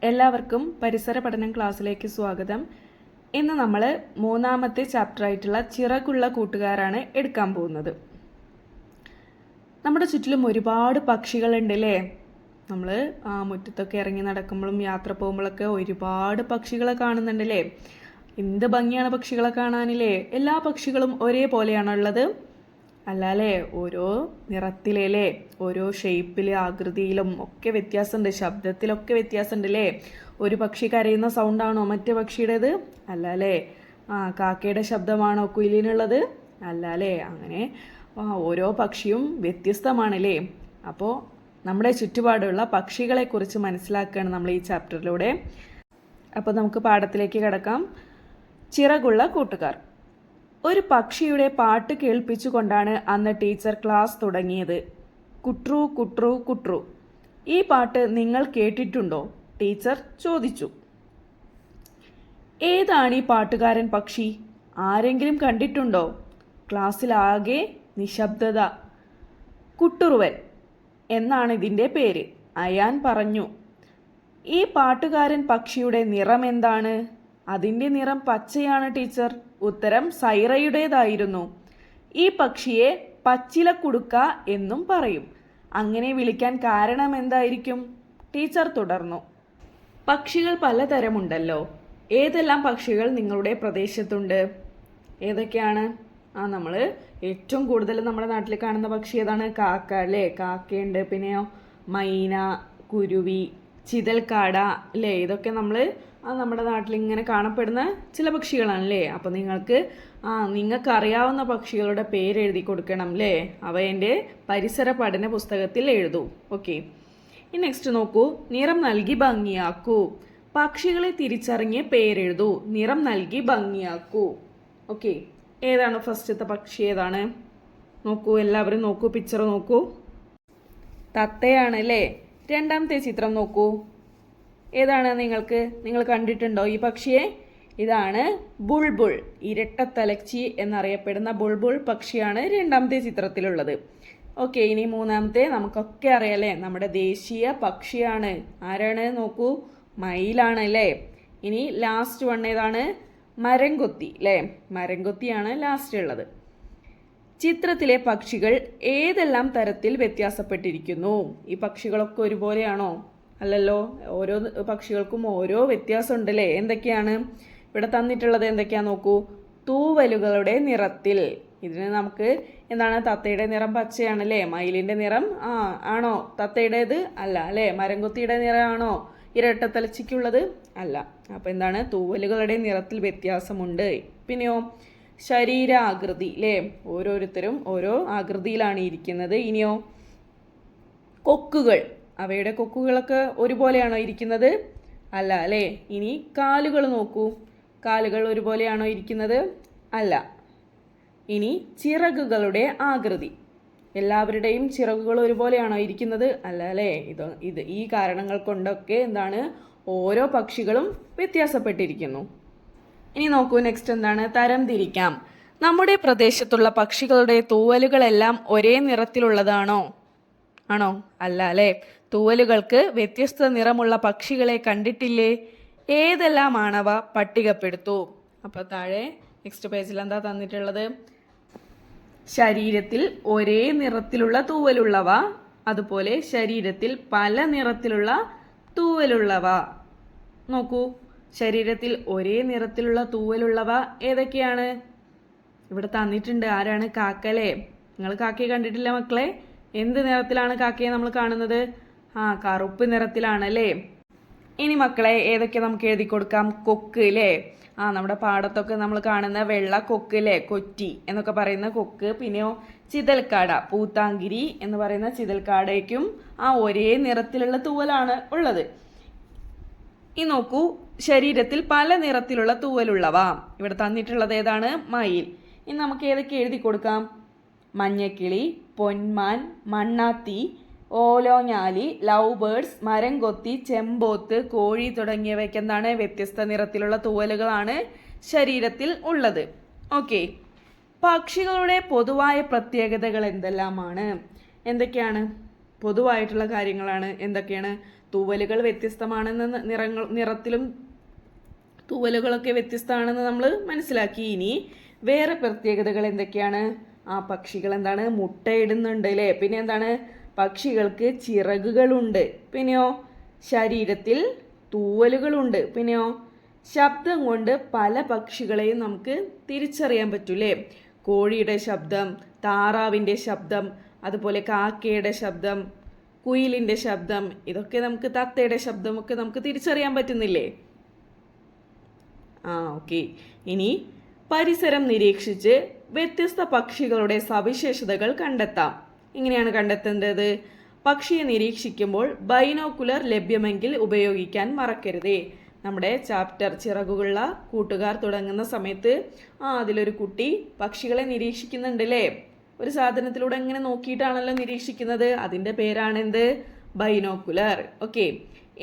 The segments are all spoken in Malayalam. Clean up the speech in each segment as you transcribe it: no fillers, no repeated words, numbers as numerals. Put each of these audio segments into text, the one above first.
എല്ലാവർക്കും പരിസര പഠനം ക്ലാസ്സിലേക്ക് സ്വാഗതം. ഇന്ന് നമ്മൾ മൂന്നാമത്തെ ചാപ്റ്റർ ആയിട്ടുള്ള ചിറകുള്ള കൂട്ടുകാരാണ് എടുക്കാൻ പോകുന്നത്. നമ്മുടെ ചുറ്റിലും ഒരുപാട് പക്ഷികളുണ്ട് അല്ലേ? നമ്മൾ മുറ്റത്തൊക്കെ ഇറങ്ങി നടക്കുമ്പോഴും യാത്ര പോകുമ്പോഴൊക്കെ ഒരുപാട് പക്ഷികളെ കാണുന്നുണ്ടല്ലേ? എന്ത് ഭംഗിയാണ് പക്ഷികളെ കാണാനില്ലേ? എല്ലാ പക്ഷികളും ഒരേപോലെയാണുള്ളത്? അല്ല അല്ലേ? ഓരോ നിറത്തിലല്ലേ, ഓരോ ഷേപ്പിൽ ആകൃതിയിലും ഒക്കെ വ്യത്യാസമുണ്ട്, ശബ്ദത്തിലൊക്കെ വ്യത്യാസമുണ്ട് അല്ലേ? ഒരു പക്ഷി കരയുന്ന സൗണ്ടാണോ മറ്റേ പക്ഷിയുടേത്? അല്ല അല്ലേ? കാക്കയുടെ ശബ്ദമാണോ കുയിലിനുള്ളത്? അല്ല അല്ലേ? അങ്ങനെ ഓരോ പക്ഷിയും വ്യത്യസ്തമാണല്ലേ? അപ്പോൾ നമ്മുടെ ചുറ്റുപാടുള്ള പക്ഷികളെക്കുറിച്ച് മനസ്സിലാക്കുകയാണ് നമ്മൾ ഈ ചാപ്റ്ററിലൂടെ. അപ്പോൾ നമുക്ക് പാഠത്തിലേക്ക് കിടക്കാം. ചിറകുള്ള കൂട്ടുകാർ. ഒരു പക്ഷിയുടെ പാട്ട് കേൾപ്പിച്ചുകൊണ്ടാണ് അന്ന് ടീച്ചർ ക്ലാസ് തുടങ്ങിയത്. കുട്രു കുട്രു കുട്രു. ഈ പാട്ട് നിങ്ങൾ കേട്ടിട്ടുണ്ടോ? ടീച്ചർ ചോദിച്ചു. ഏതാണ് ഈ പാട്ടുകാരൻ പക്ഷി? ആരെങ്കിലും കണ്ടിട്ടുണ്ടോ? ക്ലാസ്സിലാകെ നിശബ്ദത. കുട്ടുറുവൻ എന്നാണ് ഇതിൻ്റെ പേര്, അയാൻ പറഞ്ഞു. ഈ പാട്ടുകാരൻ പക്ഷിയുടെ നിറം എന്താണ്? അതിൻ്റെ നിറം പച്ചയാണ് ടീച്ചർ. ഉത്തരം സൈറയുടേതായിരുന്നു. ഈ പക്ഷിയെ പച്ചിലക്കുടുക്ക എന്നും പറയും. അങ്ങനെ വിളിക്കാൻ കാരണം എന്തായിരിക്കും? ടീച്ചർ തുടർന്നു. പക്ഷികൾ പലതരമുണ്ടല്ലോ. ഏതെല്ലാം പക്ഷികൾ നിങ്ങളുടെ പ്രദേശത്തുണ്ട്? ഏതൊക്കെയാണ്? നമ്മൾ ഏറ്റവും കൂടുതൽ നമ്മുടെ നാട്ടിൽ കാണുന്ന പക്ഷി ഏതാണ്? കാക്ക അല്ലേ? കാക്കയുണ്ട്, പിന്നെയോ മൈന, കുരുവി, ചിതൽക്കാട അല്ലേ? ഇതൊക്കെ നമ്മൾ നമ്മുടെ നാട്ടിൽ ഇങ്ങനെ കാണപ്പെടുന്ന ചില പക്ഷികളാണല്ലേ? അപ്പോൾ നിങ്ങൾക്ക് അറിയാവുന്ന പക്ഷികളുടെ പേര് എഴുതി കൊടുക്കണം അല്ലേ? അവ എൻ്റെ പരിസര പഠന പുസ്തകത്തിൽ എഴുതൂ. ഓക്കെ, ഇനി നെക്സ്റ്റ് നോക്കൂ. നിറം നൽകി ഭംഗിയാക്കൂ. പക്ഷികളെ തിരിച്ചറിഞ്ഞ് പേരെഴുതൂ. നിറം നൽകി ഭംഗിയാക്കൂ. ഓക്കെ, ഏതാണ് ഫസ്റ്റത്തെ പക്ഷി? ഏതാണ്? നോക്കൂ, എല്ലാവരും നോക്കൂ, പിക്ചർ നോക്കൂ. തത്തയാണ് അല്ലേ? രണ്ടാമത്തെ ചിത്രം നോക്കൂ. ഏതാണ്? നിങ്ങൾ കണ്ടിട്ടുണ്ടോ ഈ പക്ഷിയെ? ഇതാണ് ബുൾബുൾ. ഇരട്ടത്തലച്ചി എന്നറിയപ്പെടുന്ന ബുൾബുൾ പക്ഷിയാണ് രണ്ടാമത്തെ ചിത്രത്തിലുള്ളത്. ഓക്കെ, ഇനി മൂന്നാമത്തെ നമുക്കൊക്കെ അറിയാലേ, നമ്മുടെ ദേശീയ പക്ഷിയാണ്. ആരാണ്? നോക്കൂ, മയിലാണ് അല്ലേ? ഇനി ലാസ്റ്റ് വൺ ഏതാണ്? മരംകൊത്തി അല്ലേ? മരംകൊത്തിയാണ് ലാസ്റ്റ് ഉള്ളത്. ചിത്രത്തിലെ പക്ഷികൾ ഏതെല്ലാം തരത്തിൽ വ്യത്യാസപ്പെട്ടിരിക്കുന്നു? ഈ പക്ഷികളൊക്കെ ഒരുപോലെയാണോ? അല്ലല്ലോ, ഓരോ പക്ഷികൾക്കും ഓരോ വ്യത്യാസം ഉണ്ടല്ലേ? എന്തൊക്കെയാണ് ഇവിടെ തന്നിട്ടുള്ളത്? എന്തൊക്കെയാ നോക്കൂ. തൂവലുകളുടെ നിറത്തിൽ. ഇതിന് നമുക്ക് എന്താണ്? തത്തയുടെ നിറം പച്ചയാണല്ലേ? മയിലിന്റെ നിറം ആണോ തത്തയുടേത്? അല്ല അല്ലേ? മരംകൊത്തിയുടെ നിറമാണോ ഇരട്ടത്തലച്ചിക്കുള്ളത്? അല്ല. അപ്പം എന്താണ്? തൂവലുകളുടെ നിറത്തിൽ വ്യത്യാസമുണ്ട്. പിന്നെയോ ശരീരാകൃതി അല്ലേ? ഓരോരുത്തരും ഓരോ ആകൃതിയിലാണ് ഇരിക്കുന്നത്. ഇനിയോ കൊക്കുകൾ. അവയുടെ കൊക്കുകളൊക്കെ ഒരുപോലെയാണോ ഇരിക്കുന്നത്? അല്ല അല്ലേ? ഇനി കാലുകൾ നോക്കൂ. കാലുകൾ ഒരുപോലെയാണോ ഇരിക്കുന്നത്? അല്ല. ഇനി ചിറകുകളുടെ ആകൃതി. എല്ലാവരുടെയും ചിറകുകൾ ഒരുപോലെയാണോ ഇരിക്കുന്നത്? അല്ല അല്ലേ? ഈ കാരണങ്ങൾ കൊണ്ടൊക്കെ എന്താണ്? ഓരോ പക്ഷികളും വ്യത്യാസപ്പെട്ടിരിക്കുന്നു. ഇനി നോക്കൂ, നെക്സ്റ്റ് എന്താണ്? തരംതിരിക്കാം. നമ്മുടെ പ്രദേശത്തുള്ള പക്ഷികളുടെ തൂവലുകളെല്ലാം ഒരേ നിറത്തിലുള്ളതാണോ? ആണോ? അല്ല അല്ലേ? തൂവലുകൾക്ക് വ്യത്യസ്ത നിറമുള്ള പക്ഷികളെ കണ്ടിട്ടില്ലേ? ഏതെല്ലാമാണവ? പട്ടികപ്പെടുത്തൂ. അപ്പോൾ താഴെ നെക്സ്റ്റ് പേജിൽ എന്താ തന്നിട്ടുള്ളത്? ശരീരത്തിൽ ഒരേ നിറത്തിലുള്ള തൂവലുള്ളവ, അതുപോലെ ശരീരത്തിൽ പല നിറത്തിലുള്ള തൂവലുള്ളവ. നോക്കൂ, ശരീരത്തിൽ ഒരേ നിറത്തിലുള്ള തൂവലുള്ളവ ഏതൊക്കെയാണ്? ഇവിടെ തന്നിട്ടുണ്ട്. ആരാണ്? കാക്കല്ലേ? നിങ്ങൾ കാക്കയെ കണ്ടിട്ടില്ല മക്കളെ? എന്ത് നിറത്തിലാണ് കാക്കയെ നമ്മൾ കാണുന്നത്? കറുപ്പ് നിറത്തിലാണ് അല്ലേ? ഇനി മക്കളെ ഏതൊക്കെ നമുക്ക് എഴുതി കൊടുക്കാം? കൊക്ക് അല്ലേ? നമ്മുടെ പാടത്തൊക്കെ നമ്മൾ കാണുന്ന വെള്ള കൊക്ക് അല്ലേ? കൊറ്റി എന്നൊക്കെ പറയുന്ന കൊക്ക്. പിന്നെയോ ചിതൽക്കാട, പൂത്താങ്കിരി എന്ന് പറയുന്ന ചിതൽക്കാടയ്ക്കും ഒരേ നിറത്തിലുള്ള തൂവലാണ് ഉള്ളത്. ഈ നോക്കൂ, ശരീരത്തിൽ പല നിറത്തിലുള്ള തൂവലുള്ളവ. ഇവിടെ തന്നിട്ടുള്ളത് ഏതാണ്? മയിൽ. ഇനി നമുക്ക് ഏതൊക്കെ എഴുതി കൊടുക്കാം? മഞ്ഞക്കിളി, പൊന്മാൻ, മണ്ണാത്തി, ഓലോഞ്ഞാലി, ലവ് ബേർഡ്സ്, മരംകൊത്തി, ചെമ്പോത്ത്, കോഴി തുടങ്ങിയവയ്ക്ക് എന്താണ്? വ്യത്യസ്ത നിറത്തിലുള്ള തൂവലുകളാണ് ശരീരത്തിൽ ഉള്ളത്. ഓക്കെ, പക്ഷികളുടെ പൊതുവായ പ്രത്യേകതകൾ എന്തെല്ലാമാണ്? എന്തൊക്കെയാണ് പൊതുവായിട്ടുള്ള കാര്യങ്ങളാണ്? എന്തൊക്കെയാണ്? തൂവലുകൾ വ്യത്യസ്തമാണെന്ന് നിറത്തിലും തൂവലുകളൊക്കെ വ്യത്യസ്തമാണെന്ന് നമ്മൾ മനസ്സിലാക്കി. ഇനി വേറെ പ്രത്യേകതകൾ എന്തൊക്കെയാണ്? പക്ഷികൾ എന്താണ്? മുട്ടയിടുന്നുണ്ട് അല്ലേ? പിന്നെ എന്താണ്? പക്ഷികൾക്ക് ചിറകുകളുണ്ട്. പിന്നെയോ ശരീരത്തിൽ തൂവലുകളുണ്ട്. പിന്നെയോ ശബ്ദം കൊണ്ട് പല പക്ഷികളെയും നമുക്ക് തിരിച്ചറിയാൻ പറ്റൂലേ? കോഴിയുടെ ശബ്ദം, താറാവിൻ്റെ ശബ്ദം, അതുപോലെ കാക്കയുടെ ശബ്ദം, കുയിലിൻ്റെ ശബ്ദം, ഇതൊക്കെ നമുക്ക് തത്തയുടെ ശബ്ദമൊക്കെ നമുക്ക് തിരിച്ചറിയാൻ പറ്റുന്നില്ലേ? ഓക്കെ. ഇനി പരിസരം നിരീക്ഷിച്ച് വ്യത്യസ്ത പക്ഷികളുടെ സവിശേഷതകൾ കണ്ടെത്താം. എങ്ങനെയാണ് കണ്ടെത്തേണ്ടത്? പക്ഷിയെ നിരീക്ഷിക്കുമ്പോൾ ബൈനോക്കുലർ ലഭ്യമെങ്കിൽ ഉപയോഗിക്കാൻ മറക്കരുതേ. നമ്മുടെ ചാപ്റ്റർ ചിറകുള്ള കൂട്ടുകാർ തുടങ്ങുന്ന സമയത്ത് അതിലൊരു കുട്ടി പക്ഷികളെ നിരീക്ഷിക്കുന്നുണ്ടല്ലേ? ഒരു സാധനത്തിലൂടെ എങ്ങനെ നോക്കിയിട്ടാണല്ലോ നിരീക്ഷിക്കുന്നത്. അതിൻ്റെ പേരാണെന്ത്? ബൈനോക്കുലർ. ഓക്കെ.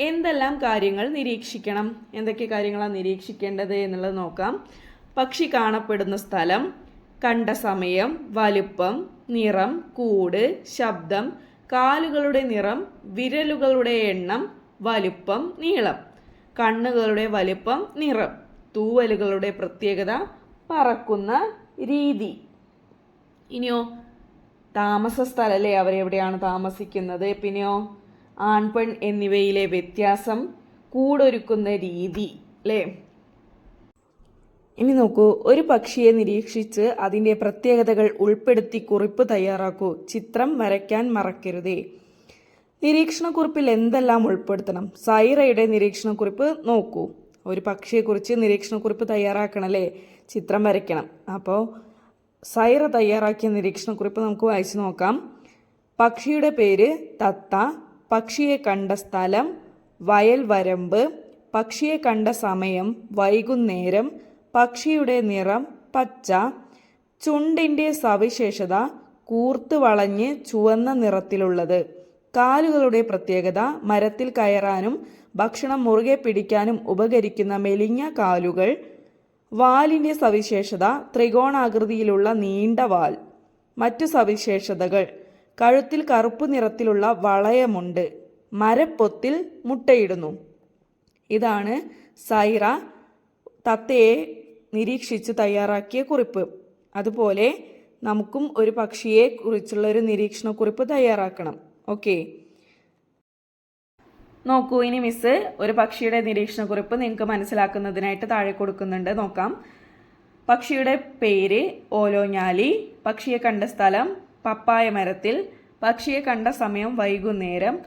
എന്തെല്ലാം കാര്യങ്ങൾ നിരീക്ഷിക്കണം? എന്തൊക്കെ കാര്യങ്ങളാണ് നിരീക്ഷിക്കേണ്ടത് എന്നുള്ളത് നോക്കാം. പക്ഷി കാണപ്പെടുന്ന സ്ഥലം, കണ്ട സമയം, വലുപ്പം, നിറം, കൂട്, ശബ്ദം, കാലുകളുടെ നിറം, വിരലുകളുടെ എണ്ണം, വലുപ്പം, നീളം, കണ്ണുകളുടെ വലുപ്പം, നിറം, തൂവലുകളുടെ പ്രത്യേകത, പറക്കുന്ന രീതി. ഇനിയോ താമസ സ്ഥലല്ലേ, അവരെവിടെയാണ് താമസിക്കുന്നത്. പിന്നെയോ ആൺപെൺ എന്നിവയിലെ വ്യത്യാസം, കൂടൊരുക്കുന്ന രീതി അല്ലേ? ഇനി നോക്കൂ, ഒരു പക്ഷിയെ നിരീക്ഷിച്ച് അതിൻ്റെ പ്രത്യേകതകൾ ഉൾപ്പെടുത്തി കുറിപ്പ് തയ്യാറാക്കൂ. ചിത്രം വരയ്ക്കാൻ മറക്കരുതേ. നിരീക്ഷണക്കുറിപ്പിൽ എന്തെല്ലാം ഉൾപ്പെടുത്തണം? സൈറയുടെ നിരീക്ഷണക്കുറിപ്പ് നോക്കൂ. ഒരു പക്ഷിയെക്കുറിച്ച് നിരീക്ഷണക്കുറിപ്പ് തയ്യാറാക്കണമല്ലേ? ചിത്രം വരയ്ക്കണം. അപ്പോൾ സൈറ തയ്യാറാക്കിയ നിരീക്ഷണക്കുറിപ്പ് നമുക്ക് വായിച്ചു നോക്കാം. പക്ഷിയുടെ പേര് തത്ത, പക്ഷിയെ കണ്ട സ്ഥലം വയൽ വരമ്പ്, പക്ഷിയെ കണ്ട സമയം വൈകുന്നേരം, പക്ഷിയുടെ നിറം പച്ച, ചുണ്ടിൻ്റെ സവിശേഷത കൂർത്ത് വളഞ്ഞ് ചുവന്ന നിറത്തിലുള്ളത്, കാലുകളുടെ പ്രത്യേകത മരത്തിൽ കയറാനും ഭക്ഷണം മുറുകെ പിടിക്കാനും ഉപകരിക്കുന്ന മെലിഞ്ഞ കാലുകൾ, വാലിൻ്റെ സവിശേഷത ത്രികോണാകൃതിയിലുള്ള നീണ്ട വാൽ. മറ്റു സവിശേഷതകൾ: കഴുത്തിൽ കറുപ്പ് നിറത്തിലുള്ള വളയമുണ്ട്, മരപ്പൊത്തിൽ മുട്ടയിടുന്നു. ഇതാണ് സൈറ തത്തയെ നിരീക്ഷിച്ച് തയ്യാറാക്കിയ കുറിപ്പ്. അതുപോലെ നമുക്കും ഒരു പക്ഷിയെ കുറിച്ചുള്ള ഒരു നിരീക്ഷണക്കുറിപ്പ് തയ്യാറാക്കണം. ഓക്കെ, നോക്കൂ. ഇനി മിസ് ഒരു പക്ഷിയുടെ നിരീക്ഷണക്കുറിപ്പ് നിങ്ങൾക്ക് മനസ്സിലാക്കുന്നതിനായിട്ട് താഴെ കൊടുക്കുന്നുണ്ട്. നോക്കാം. പക്ഷിയുടെ പേര് ഓലോഞ്ഞാലി, പക്ഷിയെ കണ്ട സ്ഥലം പപ്പായ മരത്തിൽ, പക്ഷിയെ കണ്ട സമയം വൈകുന്നേരം,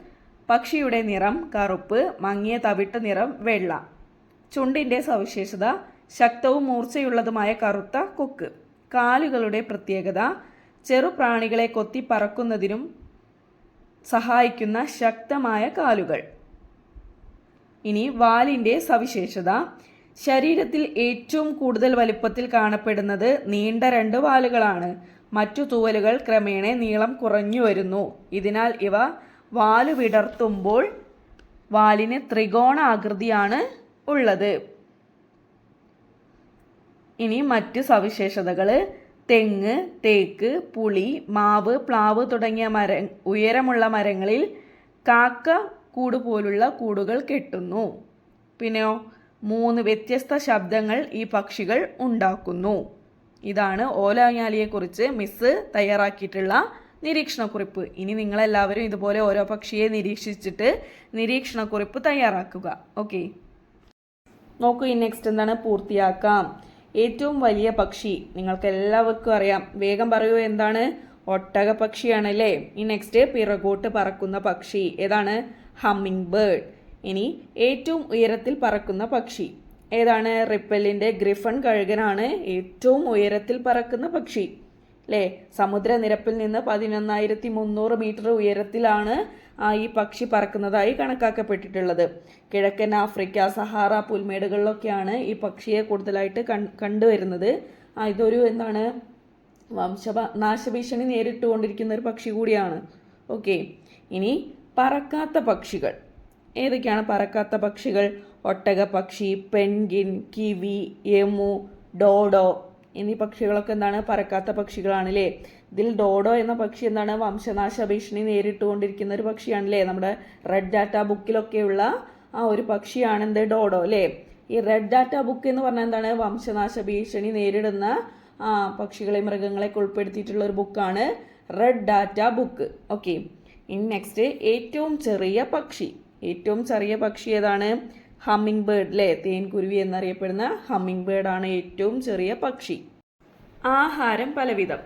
പക്ഷിയുടെ നിറം കറുപ്പ്, മങ്ങിയ തവിട്ട് നിറം വെള്ള, ചുണ്ടിൻ്റെ സവിശേഷത ശക്തവും മൂർച്ചയുള്ളതുമായ കറുത്ത കൊക്ക്, കാലുകളുടെ പ്രത്യേകത ചെറുപ്രാണികളെ കൊത്തി പറക്കുന്നതിനും സഹായിക്കുന്ന ശക്തമായ കാലുകൾ. ഇനി വാലിൻ്റെ സവിശേഷത: ശരീരത്തിൽ ഏറ്റവും കൂടുതൽ വലുപ്പത്തിൽ കാണപ്പെടുന്നത് നീണ്ട 2 വാലുകളാണ്. മറ്റു തൂവലുകൾ ക്രമേണ നീളം കുറഞ്ഞു വരുന്നു. ഇതിനാൽ ഇവ വാല് വിടർത്തുമ്പോൾ വാലിന് ത്രികോണ ആകൃതിയാണ് ഉള്ളത്. ഇനി മറ്റ് സവിശേഷതകൾ: തെങ്ങ്, തേക്ക്, പുളി, മാവ്, പ്ലാവ് തുടങ്ങിയ ഉയരമുള്ള മരങ്ങളിൽ കാക്ക കൂട് പോലുള്ള കൂടുകൾ കെട്ടുന്നു. പിന്നെയോ 3 വ്യത്യസ്ത ശബ്ദങ്ങൾ ഈ പക്ഷികൾ ഉണ്ടാക്കുന്നു. ഇതാണ് ഓലോഞ്ഞാലിയെക്കുറിച്ച് മിസ് തയ്യാറാക്കിയിട്ടുള്ള നിരീക്ഷണക്കുറിപ്പ്. ഇനി നിങ്ങളെല്ലാവരും ഇതുപോലെ ഓരോ പക്ഷിയെ നിരീക്ഷിച്ചിട്ട് നിരീക്ഷണക്കുറിപ്പ് തയ്യാറാക്കുക. ഓക്കെ, നോക്കൂ. ഈ നെക്സ്റ്റ് എന്താണ്? പൂർത്തിയാക്കാം. ഏറ്റവും വലിയ പക്ഷി നിങ്ങൾക്ക് എല്ലാവർക്കും അറിയാം. വേഗം പറയൂ, എന്താണ്? ഒട്ടക പക്ഷിയാണല്ലേ. ഈ നെക്സ്റ്റ് പിറകോട്ട് പറക്കുന്ന പക്ഷി ഏതാണ്? Humming bird. ഇനി ഏറ്റവും ഉയരത്തിൽ പറക്കുന്ന പക്ഷി ഏതാണ്? റിപ്പലിൻ്റെ ഗ്രിഫൺ കഴുകനാണ് ഏറ്റവും ഉയരത്തിൽ പറക്കുന്ന പക്ഷി അല്ലേ. സമുദ്രനിരപ്പിൽ നിന്ന് 11,300 മീറ്റർ ഉയരത്തിലാണ് ഈ പക്ഷി പറക്കുന്നതായി കണക്കാക്കപ്പെട്ടിട്ടുള്ളത്. കിഴക്കൻ ആഫ്രിക്ക, സഹാറ പുൽമേടുകളിലൊക്കെയാണ് ഈ പക്ഷിയെ കൂടുതലായിട്ട് കണ്ടുവരുന്നത്. ഇതൊരു എന്താണ് നാശഭീഷണി നേരിട്ടുകൊണ്ടിരിക്കുന്ന ഒരു പക്ഷി കൂടിയാണ്. ഓക്കെ, ഇനി പറക്കാത്ത പക്ഷികൾ ഏതൊക്കെയാണ്? പറക്കാത്ത പക്ഷികൾ ഒട്ടക പക്ഷി, പെൻഗിൻ, കിവി, എമു, ഡോഡോ എന്നീ പക്ഷികളൊക്കെ എന്താണ്? പറക്കാത്ത പക്ഷികളാണല്ലേ. ഇതിൽ ഡോഡോ എന്ന പക്ഷി എന്താണ് വംശനാശ ഭീഷണി നേരിട്ടുകൊണ്ടിരിക്കുന്ന ഒരു പക്ഷിയാണല്ലേ. നമ്മുടെ റെഡ് ഡാറ്റ ബുക്കിലൊക്കെയുള്ള ആ ഒരു പക്ഷിയാണ് എന്ത് ഡോഡോ അല്ലേ. ഈ റെഡ് ഡാറ്റ ബുക്ക് എന്ന് പറഞ്ഞാൽ എന്താണ് വംശനാശ ഭീഷണി നേരിടുന്ന പക്ഷികളെ മൃഗങ്ങളെയൊക്കെ ഉൾപ്പെടുത്തിയിട്ടുള്ള ഒരു ബുക്കാണ് റെഡ് ഡാറ്റ ബുക്ക്. ഓക്കെ, ഇനി നെക്സ്റ്റ് ഏറ്റവും ചെറിയ പക്ഷി ഏതാണ്? ഹമ്മിങ് ബേർഡ് അല്ലേ. തേൻകുരുവി എന്നറിയപ്പെടുന്ന ഹമ്മിങ് ബേർഡ് ആണ് ഏറ്റവും ചെറിയ പക്ഷി. ആഹാരം പലവിധം.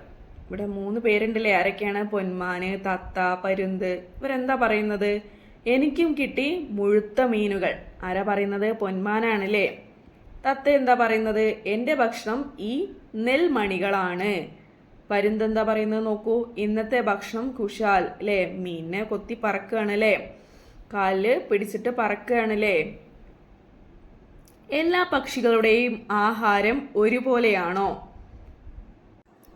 ഇവിടെ 3 പേരുണ്ടല്ലേ. ആരൊക്കെയാണ്? പൊന്മാന്, തത്ത, പരുന്ത്. ഇവരെന്താ പറയുന്നത്? എനിക്കും കിട്ടി മുഴുത്ത മീനുകൾ. ആരാ പറയുന്നത്? പൊന്മാനാണല്ലേ. തത്ത എന്താ പറയുന്നത്? എൻ്റെ ഭക്ഷണം ഈ നെൽമണികളാണ്. പരുന്ത് എന്താ പറയുന്നത് നോക്കൂ? ഇന്നത്തെ ഭക്ഷണം കുശാൽ അല്ലേ. മീനിനെ കൊത്തി പറക്കുകയാണല്ലേ, കാലില് പിടിച്ചിട്ട് പറക്കുകയാണല്ലേ. എല്ലാ പക്ഷികളുടെയും ആഹാരം ഒരുപോലെയാണോ?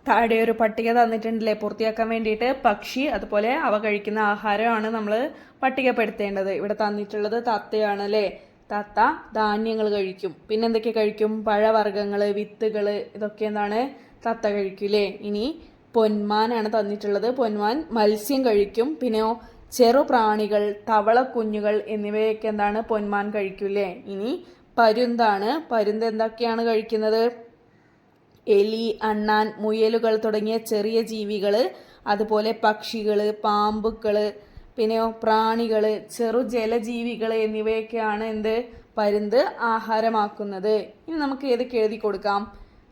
താഴെ ഒരു പട്ടിക തന്നിട്ടുണ്ടല്ലേ പൂർത്തിയാക്കാൻ വേണ്ടിയിട്ട്. പക്ഷി അതുപോലെ അവ കഴിക്കുന്ന ആഹാരമാണ് നമ്മൾ പട്ടികപ്പെടുത്തേണ്ടത്. ഇവിടെ തന്നിട്ടുള്ളത് തത്തയാണ് അല്ലേ. തത്ത ധാന്യങ്ങൾ കഴിക്കും. പിന്നെന്തൊക്കെ കഴിക്കും? പഴവർഗ്ഗങ്ങൾ, വിത്തുകൾ, ഇതൊക്കെ എന്താണ് തത്ത കഴിക്കൂലേ. ഇനി പൊന്മാനാണ് തന്നിട്ടുള്ളത്. പൊന്മാൻ മത്സ്യം കഴിക്കും. പിന്നെയോ ചെറുപ്രാണികൾ, തവളക്കുഞ്ഞുകൾ എന്നിവയൊക്കെ എന്താണ് പൊന്മാൻ കഴിക്കൂലേ. ഇനി പരുന്താണ്. പരുന്ത് എന്തൊക്കെയാണ് കഴിക്കുന്നത്? എലി, അണ്ണാൻ, മുയലുകൾ തുടങ്ങിയ ചെറിയ ജീവികൾ, അതുപോലെ പക്ഷികൾ, പാമ്പുകൾ, പിന്നെയോ പ്രാണികൾ, ചെറു ജലജീവികൾ എന്നിവയൊക്കെയാണ് എന്ത് പരുന്ത് ആഹാരമാക്കുന്നത്. ഇനി നമുക്ക് ഏതൊക്കെ എഴുതി കൊടുക്കാം?